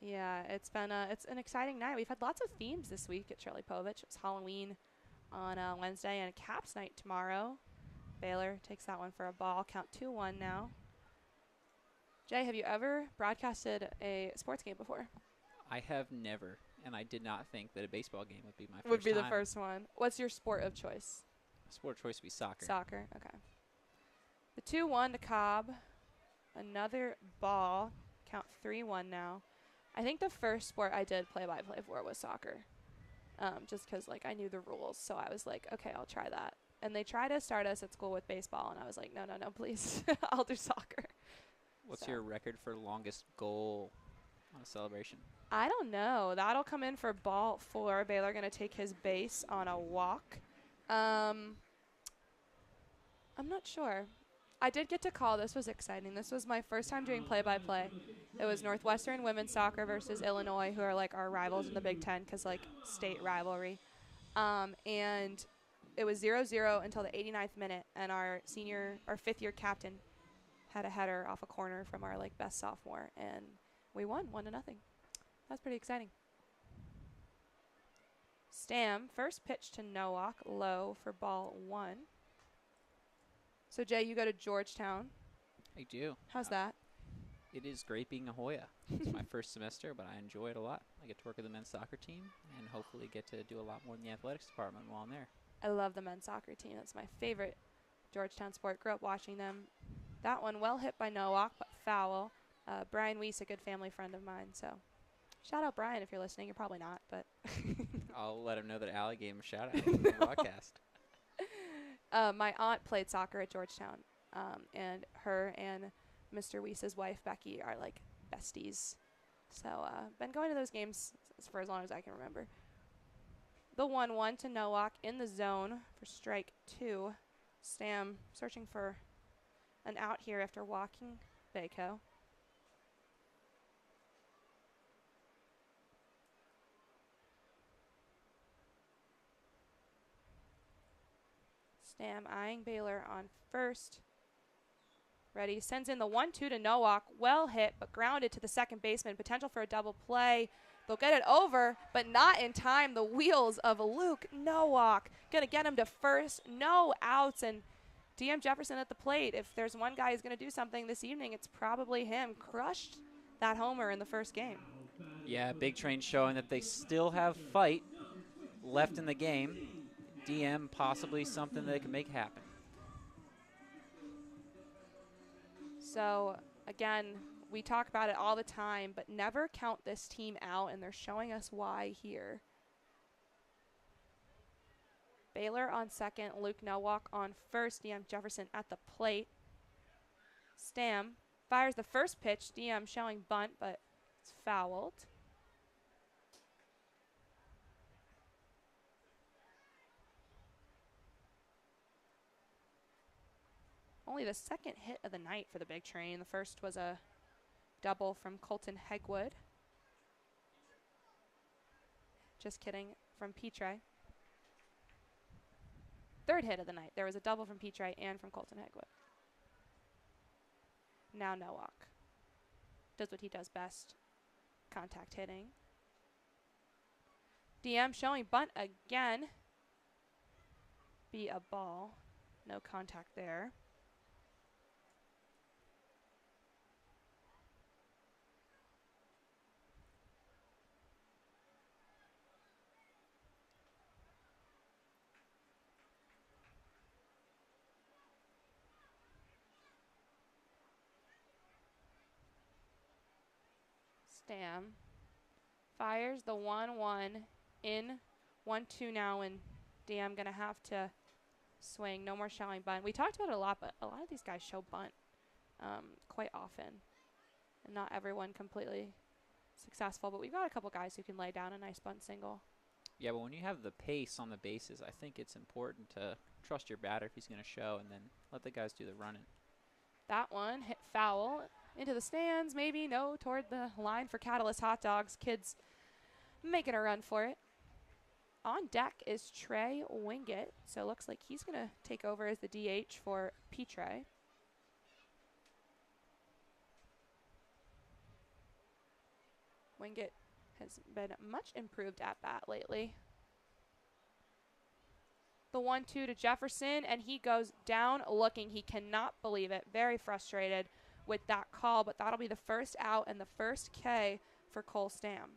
Yeah, it's an exciting night. We've had lots of themes this week at Shirley Povich. It was Halloween on Wednesday and a Caps night tomorrow. Baylor takes that one for a ball. Count 2-1 now. Jay, have you ever broadcasted a sports game before? I have never, and I did not think that a baseball game would be my first Would be time. the first one. What's your sport of choice? Sport of choice would be soccer. Soccer, okay. The 2-1 to Cobb. Another ball. Count 3-1 now. I think the first sport I did play-by-play for was soccer. Just because, I knew the rules. So I was like, okay, I'll try that. And they tried to start us at school with baseball, and I was like, no, please. I'll do soccer. What's your record for longest goal on a celebration? I don't know. That'll come in for ball 4. Baylor going to take his base on a walk. I'm not sure. I did get to call. This was exciting. This was my first time doing play-by-play. It was Northwestern women's soccer versus Illinois, who are our rivals in the Big Ten because state rivalry. And it was 0-0 until the 89th minute, and our fifth-year captain had a header off a corner from our best sophomore, and we won 1-0. That's pretty exciting. Stam, first pitch to Nowak, low for ball 1. So, Jay, you go to Georgetown. I do. How's that? It is great being a Hoya. It's my first semester, but I enjoy it a lot. I get to work with the men's soccer team and hopefully get to do a lot more in the athletics department while I'm there. I love the men's soccer team. That's my favorite Georgetown sport. Grew up watching them. That one well hit by Nowak, but foul. Brian Weiss, a good family friend of mine. So shout out Brian if you're listening. You're probably not, but I'll let him know that Allie gave him a shout out on the broadcast. My aunt played soccer at Georgetown, and her and Mr. Weiss's wife, Becky, are besties. So been going to those games for as long as I can remember. The 1-1 to Nowak in the zone for strike 2. Stam searching for an out here after walking Baco. Stam eyeing Baylor on first. Ready, sends in the 1-2 to Nowak. Well hit, but grounded to the second baseman. Potential for a double play. They'll get it over, but not in time. The wheels of Luke Nowak. Going to get him to first. No outs, and DM Jefferson at the plate. If there's one guy who's going to do something this evening, it's probably him. Crushed that homer in the first game. Yeah, Big Train showing that they still have fight left in the game. DM possibly something they can make happen. So, again, we talk about it all the time, but never count this team out, and they're showing us why here. Baylor on second, Luke Nowak on first, DM Jefferson at the plate. Stam fires the first pitch, DM showing bunt, but it's fouled. Only the second hit of the night for the Big Train. The first was a double from Colton Hegwood. Just kidding, from Petrie. Third hit of the night. There was a double from Petrie and from Colton Hegwood. Now Nowak does what he does best, contact hitting. DM showing bunt again. Be a ball. No contact there. Stam fires the 1-1 in 1-2 now, and Dam going to have to swing. No more showing bunt. We talked about it a lot, but a lot of these guys show bunt quite often, and not everyone completely successful, but we've got a couple guys who can lay down a nice bunt single. Yeah, but when you have the pace on the bases, I think it's important to trust your batter if he's going to show, and then let the guys do the running. That one hit foul into the stands, maybe. No, toward the line for Catalyst Hot Dogs. Kids making a run for it. On deck is Trey Wingett, so it looks like he's going to take over as the DH for P-Trey. Wingett has been much improved at bat lately. The 1-2 to Jefferson, and he goes down looking. He cannot believe it. Very frustrated with that call, but that'll be the first out and the first K for Cole Stam.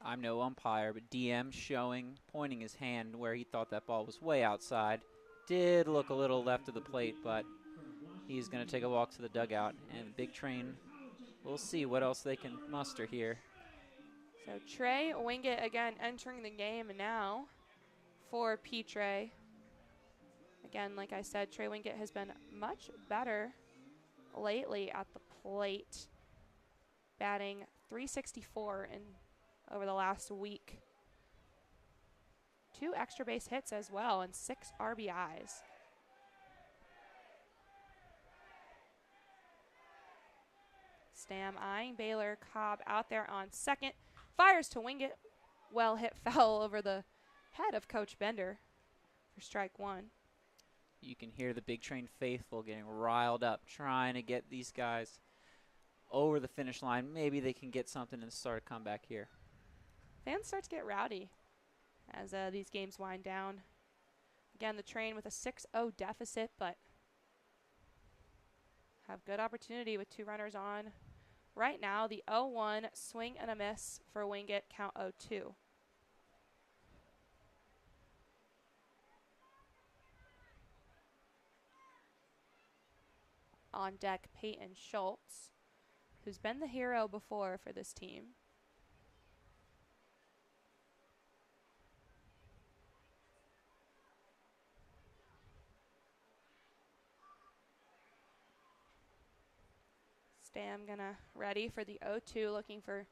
I'm no umpire, but DM showing, pointing his hand where he thought that ball was way outside. Did look a little left of the plate, but he's going to take a walk to the dugout, and Big Train, we'll see what else they can muster here. So Trey Wingett again entering the game now for P-Trey. Again, like I said, Trey Wingett has been much better lately at the plate, batting .364 in over the last week. 2 extra base hits as well and 6 RBIs. Stam eyeing Baylor. Cobb out there on second. Fires to Wingett. Well hit foul over the head of Coach Bender for strike 1. You can hear the Big Train faithful getting riled up, trying to get these guys over the finish line. Maybe they can get something and start a comeback here. Fans start to get rowdy as these games wind down. Again, the Train with a 6-0 deficit, but have good opportunity with 2 runners on. Right now, the 0-1 swing and a miss for Wingett, count 0-2. On deck, Peyton Schultz, who's been the hero before for this team. Stam gonna ready for the 0-2, looking for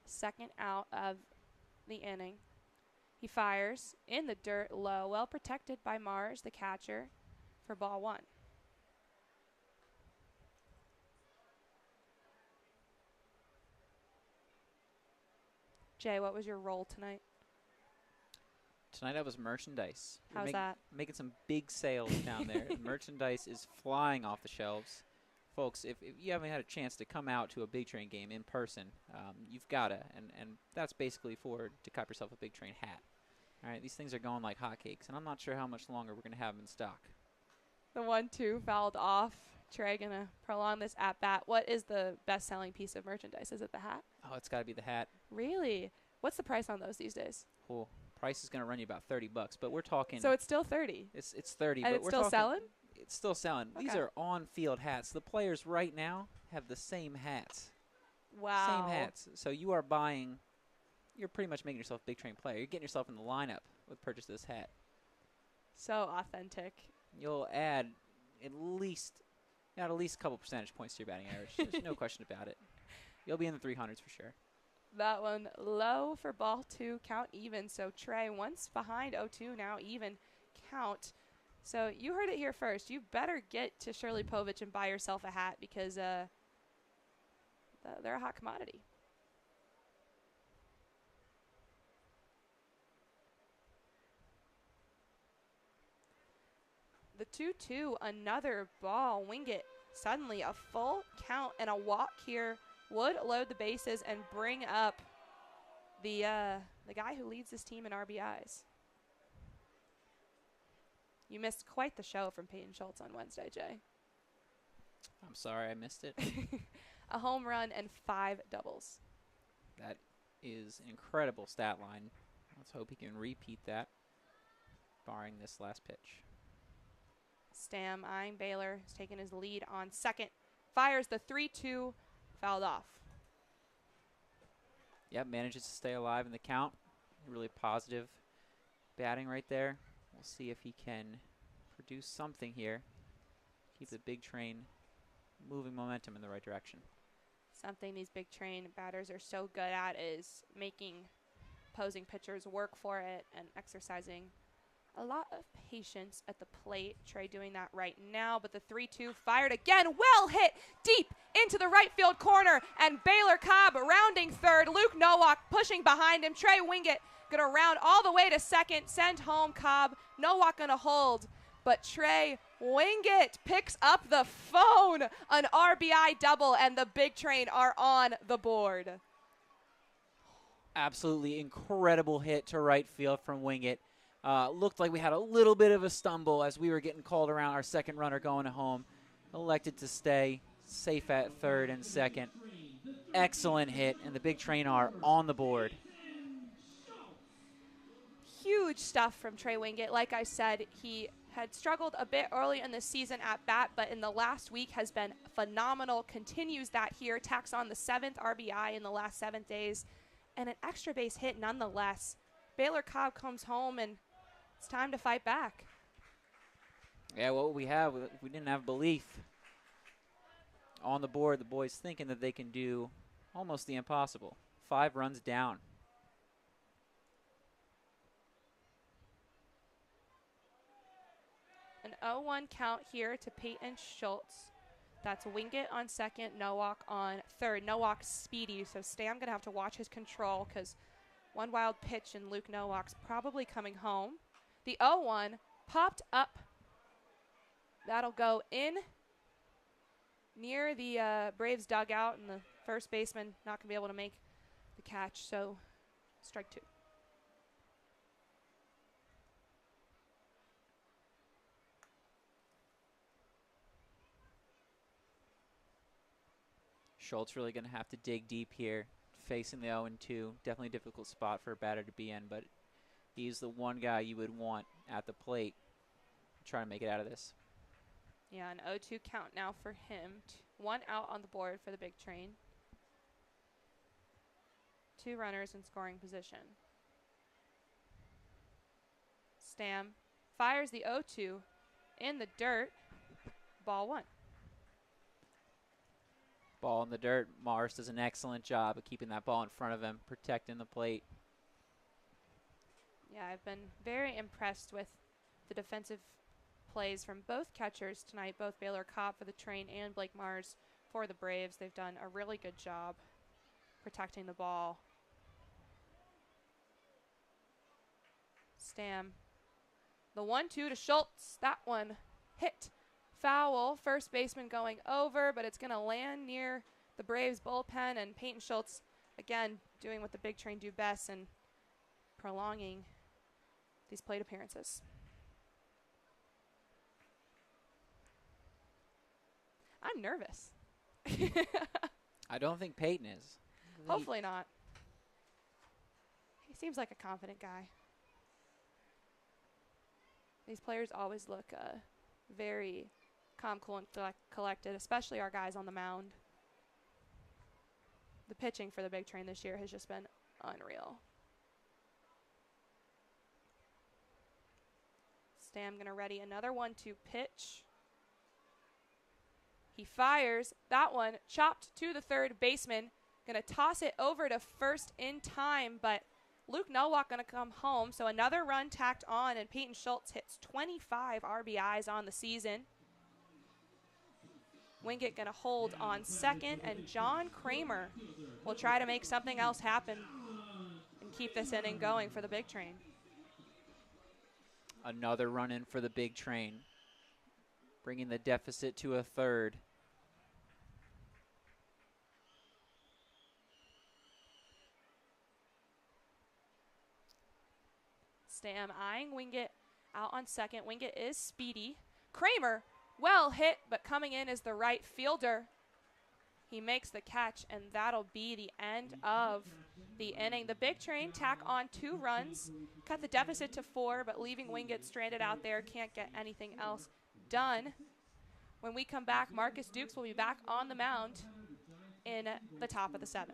second out of the inning. He fires in the dirt low, well protected by Mars, the catcher, for ball 1. Jay, what was your role tonight? Tonight I was merchandise. We're How's that? Making some big sales down there. Merchandise is flying off the shelves. Folks, if you haven't had a chance to come out to a Big Train game in person, you've got to. And that's basically to cop yourself a Big Train hat. All right, these things are going like hotcakes, and I'm not sure how much longer we're going to have them in stock. The 1-2 fouled off. Trey gonna prolong this at bat. What is the best-selling piece of merchandise? Is it the hat? Oh, it's got to be the hat. Really? What's the price on those these days? Cool. Price is going to run you about $30, but we're talking. So it's still 30. It's 30, And but it's we're still talking, selling? It's still selling. These Okay. are on-field hats. The players right now have the same hats. Wow. Same hats. So you are buying. You're pretty much making yourself a Big Train player. You're getting yourself in the lineup with purchase of this hat. So authentic. You'll add at least a couple percentage points to your batting average. There's no question about it. You'll be in the 300s for sure. That one low for ball 2, count even. So Trey once behind 0-2, now even count. So you heard it here first. You better get to Shirley Povich and buy yourself a hat because they're a hot commodity. The 2-2, another ball. Wingett suddenly a full count and a walk here would load the bases and bring up the guy who leads this team in RBIs. You missed quite the show from Peyton Schultz on Wednesday, Jay. I'm sorry I missed it. A home run and 5 doubles. That is an incredible stat line. Let's hope he can repeat that, barring this last pitch. Stam eyeing Baylor, has taken his lead on second. Fires the 3-2, fouled off. Yep, manages to stay alive in the count. Really positive batting right there. We'll see if he can produce something here. Keep the big train moving momentum in the right direction. Something these big train batters are so good at is making opposing pitchers work for it and exercising a lot of patience at the plate. Trey doing that right now, but the 3-2 fired again. Well hit deep into the right field corner, and Baylor Cobb rounding third. Luke Nowak pushing behind him. Trey Wingett going to round all the way to second, send home Cobb. Nowak going to hold, but Trey Wingett picks up the phone. An RBI double, and the big train are on the board. Absolutely incredible hit to right field from Wingett. Looked like we had a little bit of a stumble as we were getting called around. Our second runner going home. Elected to stay safe at third and second. Excellent hit, and the big train are on the board. Huge stuff from Trey Wingett. Like I said, he had struggled a bit early in the season at bat, but in the last week has been phenomenal. Continues that here. Tacks on the 7th RBI in the last 7 days, and an extra base hit nonetheless. Baylor Cobb comes home, and it's time to fight back. Yeah, what we have, we didn't have belief. On the board, the boys thinking that they can do almost the impossible. 5 runs down. An 0-1 count here to Peyton Schultz. That's Wingett on second, Nowak on third. Nowak's speedy, so Stam going to have to watch his control because one wild pitch and Luke Nowak's probably coming home. The 0-1 popped up. That'll go in near the Braves dugout, and the first baseman not going to be able to make the catch, so strike 2. Schultz really going to have to dig deep here, facing the 0-2. Definitely a difficult spot for a batter to be in, but he's the one guy you would want at the plate trying to make it out of this. Yeah, an 0-2 count now for him. 1 out on the board for the big train. 2 runners in scoring position. Stam fires the 0-2 in the dirt. Ball 1. Ball in the dirt. Mars does an excellent job of keeping that ball in front of him, protecting the plate. Yeah, I've been very impressed with the defensive plays from both catchers tonight, both Baylor Cobb for the train and Blake Mars for the Braves. They've done a really good job protecting the ball. Stam. The 1-2 to Schultz. That one hit foul. First baseman going over, but it's going to land near the Braves bullpen, and Peyton Schultz, again, doing what the big train do best and prolonging these plate appearances. I'm nervous. I don't think Peyton is. Hopefully not. He seems like a confident guy. These players always look very calm, cool, and collected, especially our guys on the mound. The pitching for the big train this year has just been unreal. Stam going to ready another 1-2 pitch. He fires. That one chopped to the third baseman. Going to toss it over to first in time, but Luke Nowak going to come home. So another run tacked on, and Peyton Schultz hits 25 RBIs on the season. Wingett going to hold on second, and John Kramer will try to make something else happen and keep this inning going for the big train. Another run in for the big train, bringing the deficit to a third. Stam eyeing Wingett out on second. Wingett is speedy. Kramer, well hit, but coming in is the right fielder. He makes the catch, and that'll be the end of the inning. The big train tack on 2 runs, cut the deficit to 4, but leaving Wingett stranded out there, can't get anything else done. When we come back, Marcus Dukes will be back on the mound in the top of the 7th.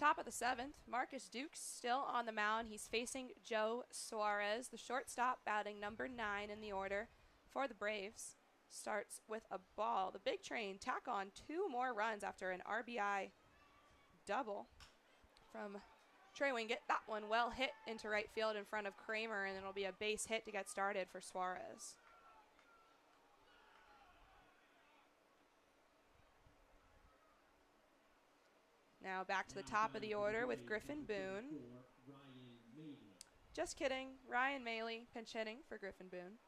Top of the 7th, Marcus Dukes still on the mound. He's facing Joe Suarez, the shortstop, batting number 9 in the order for the Braves. Starts with a ball. The Big Train tack on 2 more runs after an RBI double from Trey Wingett. That one well hit into right field in front of Kramer, and it'll be a base hit to get started for Suarez. Now back to the top of the order with Griffin Boone. Just kidding, Ryan Maley pinch hitting for Griffin Boone.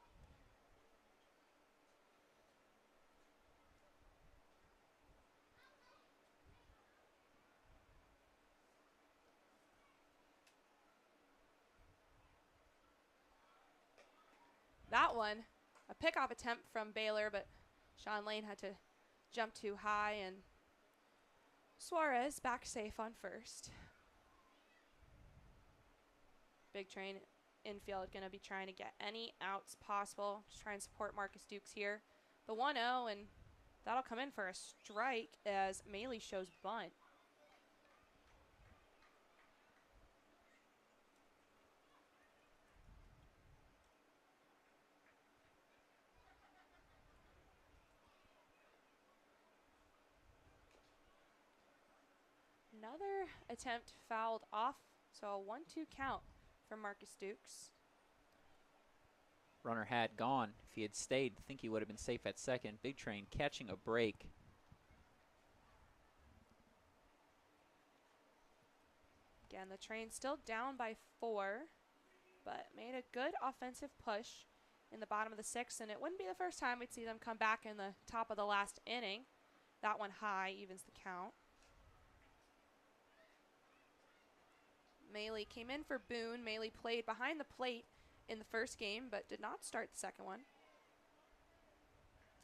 That one, a pickoff attempt from Baylor, but Sean Lane had to jump too high, and Suarez back safe on first. Big Train infield going to be trying to get any outs possible. Just try and support Marcus Dukes here. The 1-0, and that'll come in for a strike as Maley shows bunt. Another attempt fouled off, so a 1-2 count for Marcus Dukes. Runner had gone. If he had stayed, I think he would have been safe at second. Big Train catching a break. Again, the Train still down by 4, but made a good offensive push in the bottom of the 6th, and it wouldn't be the first time we'd see them come back in the top of the last inning. That one high evens the count. Maley came in for Boone. Maley played behind the plate in the first game, but did not start the second one.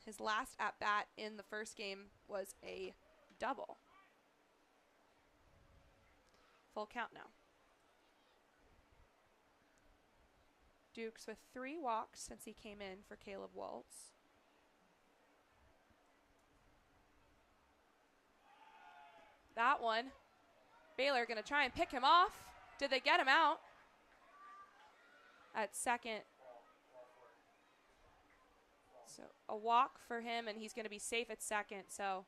His last at-bat in the first game was a double. Full count now. Dukes with 3 walks since he came in for Caleb Waltz. That one, Baylor going to try and pick him off. Did they get him out? At second. So a walk for him, and he's going to be safe at second. So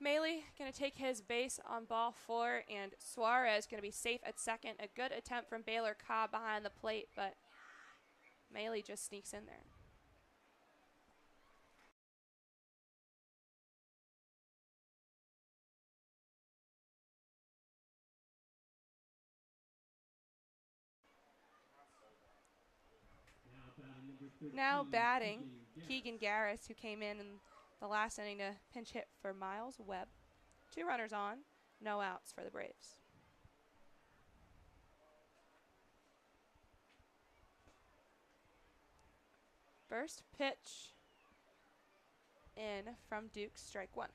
Maley going to take his base on ball 4, and Suarez going to be safe at second. A good attempt from Baylor Cobb behind the plate, but Maley just sneaks in there. Now batting, Keegan Garris, who came in the last inning to pinch hit for Miles Webb. 2 runners on, no outs for the Braves. First pitch in from Dukes, strike 1.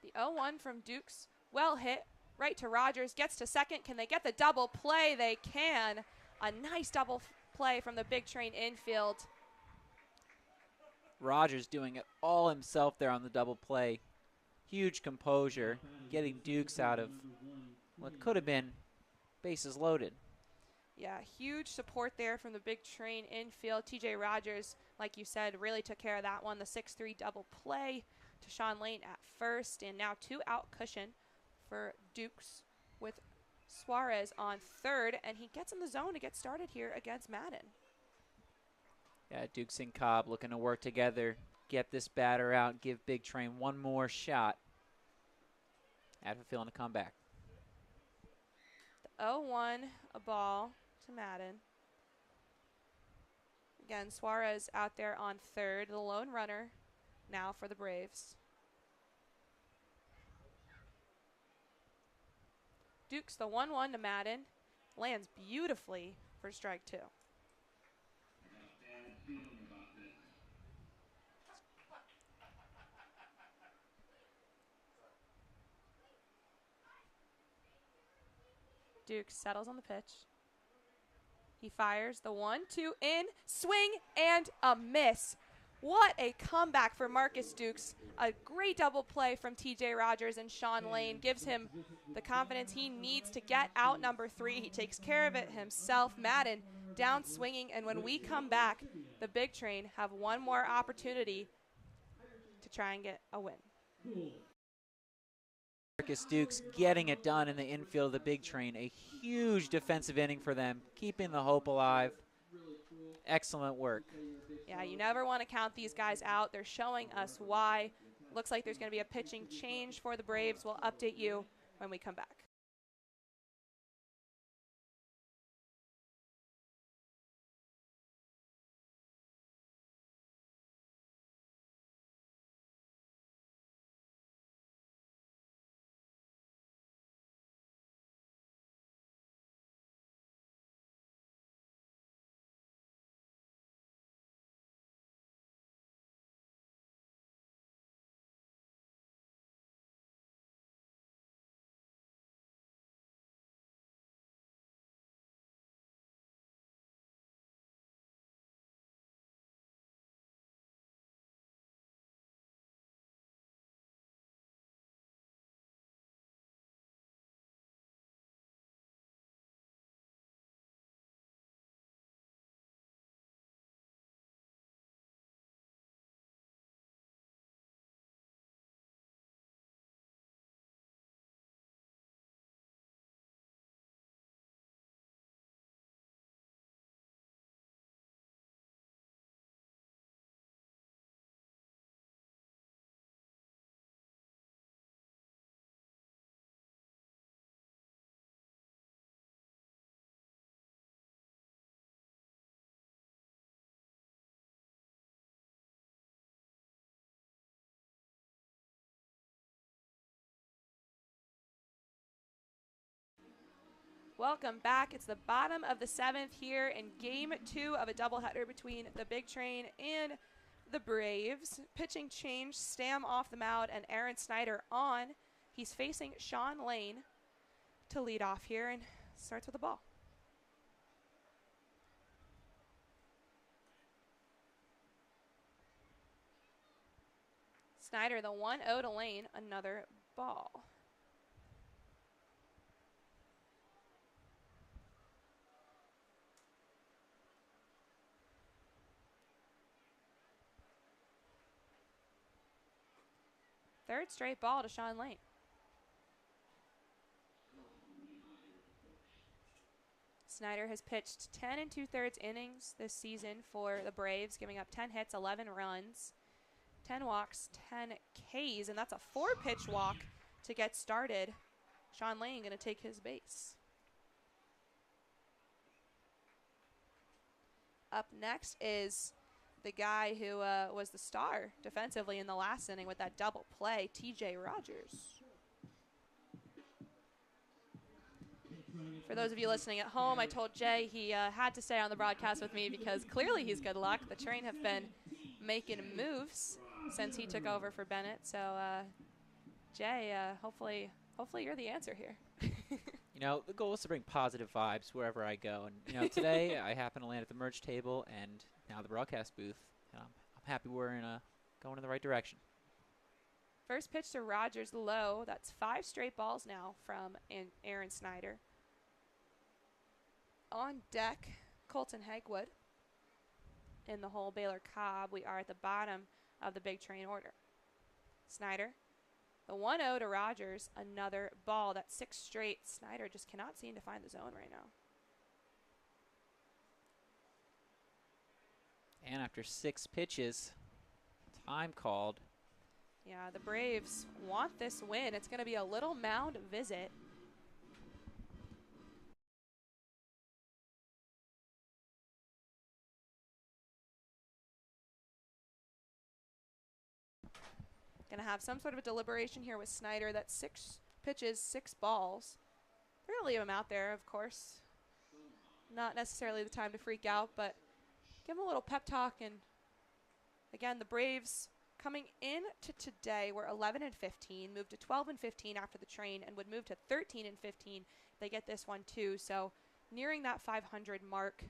The 0-1 from Dukes, well hit, right to Rogers, gets to second. Can they get the double play? They can. A nice double play from the Big Train infield. Rogers doing it all himself there on the double play. Huge composure, getting Dukes out of what could have been bases loaded. Yeah, huge support there from the Big Train infield. TJ Rogers, like you said, really took care of that one. The 6-3 double play to Sean Lane at first, and now 2 out cushion for Dukes with Suarez on third, and he gets in the zone to get started here against Madden. Yeah, Dukes and Cobb looking to work together, get this batter out, give Big Train one more shot. Have a feeling to come back. The 0-1, a ball to Madden. Again, Suarez out there on third, the lone runner now for the Braves. Dukes the 1-1 to Madden. Lands beautifully for strike 2. Dukes settles on the pitch. He fires the 1-2 in, swing, and a miss. What a comeback for Marcus Dukes. A great double play from TJ Rogers, and Sean Lane gives him the confidence he needs to get out number 3. He takes care of it himself. Madden down swinging, and when we come back, the Big Train have one more opportunity to try and get a win. Marcus Dukes getting it done in the infield of the Big Train. A huge defensive inning for them, keeping the hope alive. Excellent work. Yeah, you never want to count these guys out. They're showing us why. Looks like there's going to be a pitching change for the Braves. We'll update you when we come back. Welcome back. It's the bottom of the 7th here in Game 2 of a doubleheader between the Big Train and the Braves. Pitching change, Stam off the mound and Aaron Snyder on. He's facing Sean Lane to lead off here and starts with the ball. Snyder, the 1-0 to Lane, another ball. Third straight ball to Sean Lane. Snyder has pitched 10 2/3 innings this season for the Braves, giving up 10 hits, 11 runs, 10 walks, 10 Ks, and that's a 4-pitch walk to get started. Sean Lane going to take his base. Up next is the guy who was the star defensively in the last inning with that double play, TJ Rogers. For those of you listening at home, I told Jay he had to stay on the broadcast with me because clearly he's good luck. The Train have been making moves since he took over for Bennett. So, Jay, hopefully you're the answer here. You know, the goal is to bring positive vibes wherever I go. And, you know, today I happen to land at the merch table and now the broadcast booth. And I'm happy we're going in the right direction. First pitch to Rogers low. That's 5 straight balls now from Aaron Snyder. On deck, Colton Hagwood. In the hole, Baylor Cobb. We are at the bottom of the Big Train order. Snyder. The 1-0 to Rogers, another ball. That's 6 straight. Snyder just cannot seem to find the zone right now. And after 6 pitches, time called. Yeah, the Braves want this win. It's going to be a little mound visit. Going to have some sort of a deliberation here with Snyder. That's 6 pitches, 6 balls. They're going to leave him out there, of course. Not necessarily the time to freak out, but give him a little pep talk. And again, the Braves coming in to today were 11-15, moved to 12-15 after the Train, and would move to 13-15 if they get this one too. So nearing that 500 mark.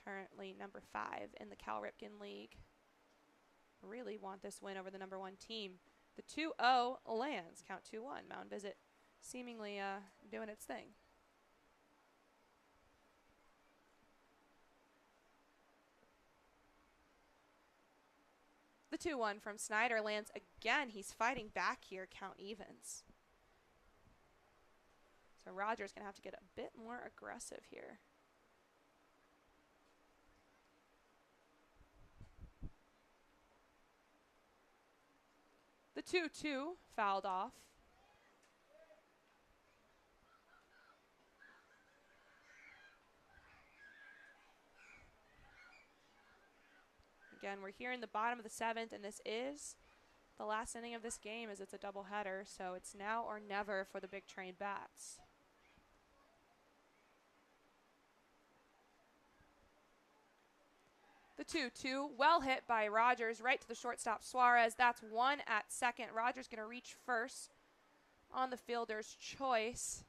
Currently number 5 in the Cal Ripken League. Really want this win over the number 1 team. The 2-0 lands. Count 2-1. Mound Visit seemingly doing its thing. The 2-1 from Snyder lands again. He's fighting back here. Count evens. So Rogers going to have to get a bit more aggressive here. The 2-2 fouled off. Again, we're here in the bottom of the 7th, and this is the last inning of this game as it's a doubleheader, so it's now or never for the Big Train Bats. The 2-2, well hit by Rogers, right to the shortstop Suarez. That's 1 at second. Rogers going to reach first on the fielder's choice.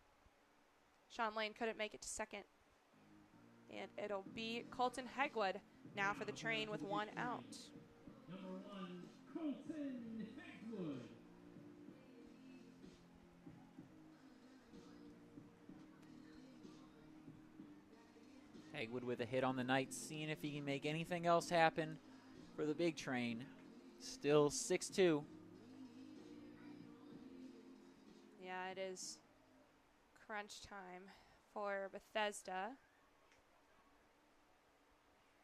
Sean Lane couldn't make it to second. And it'll be Colton Hegwood now for the Train with 1 out. Number 1, Colton Hegwood. Hegwood with a hit on the night, seeing if he can make anything else happen for the Big Train. Still 6-2. Yeah, it is crunch time for Bethesda.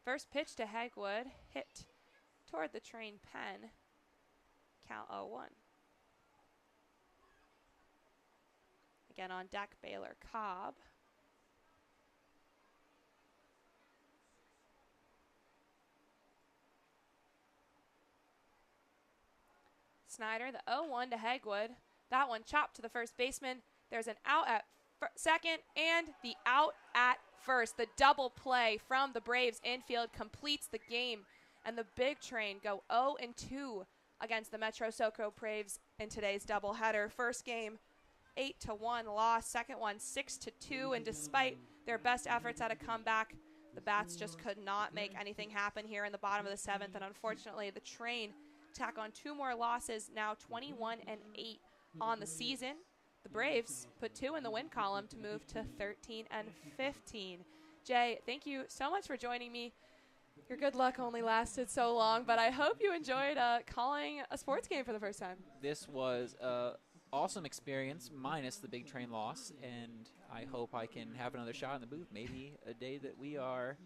First pitch to Hegwood, hit toward the Train pen. Count 0-1. Again on deck, Baylor Cobb. Snyder, the 0-1 to Hegwood. That one chopped to the first baseman. There's an out at second and the out at first. The double play from the Braves infield completes the game, and the Big Train go 0-2 against the Metro SoCo Braves in today's doubleheader. First game, 8-1 loss. Second one, 6-2, and despite their best efforts at a comeback, the Bats just could not make anything happen here in the bottom of the 7th, and unfortunately, the Train tack on 2 more losses, now 21-8 on the season. The Braves put 2 in the win column to move to 13-15. Jay, thank you so much for joining me. Your good luck only lasted so long, but I hope you enjoyed calling a sports game for the first time. This was an awesome experience, minus the Big Train loss, and I hope I can have another shot in the booth. Maybe a day that we are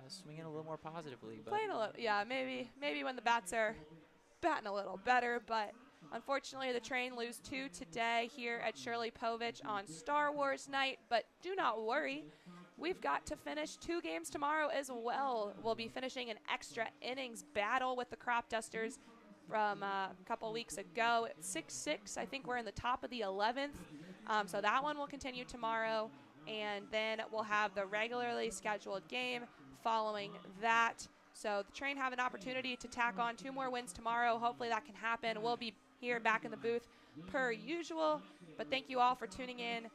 swinging a little more positively. But Playing a little, yeah, maybe when the Bats are batting a little better, but unfortunately the Train lose 2 today here at Shirley Povich on Star Wars night, but do not worry. We've got to finish 2 games tomorrow as well. We'll be finishing an extra innings battle with the Crop Dusters from a couple weeks ago. It's 6-6. I think we're in the top of the 11th. So that one will continue tomorrow, and then we'll have the regularly scheduled game following that. So the Train have an opportunity to tack on 2 more wins tomorrow. Hopefully that can happen. We'll be here back in the booth per usual. But thank you all for tuning in.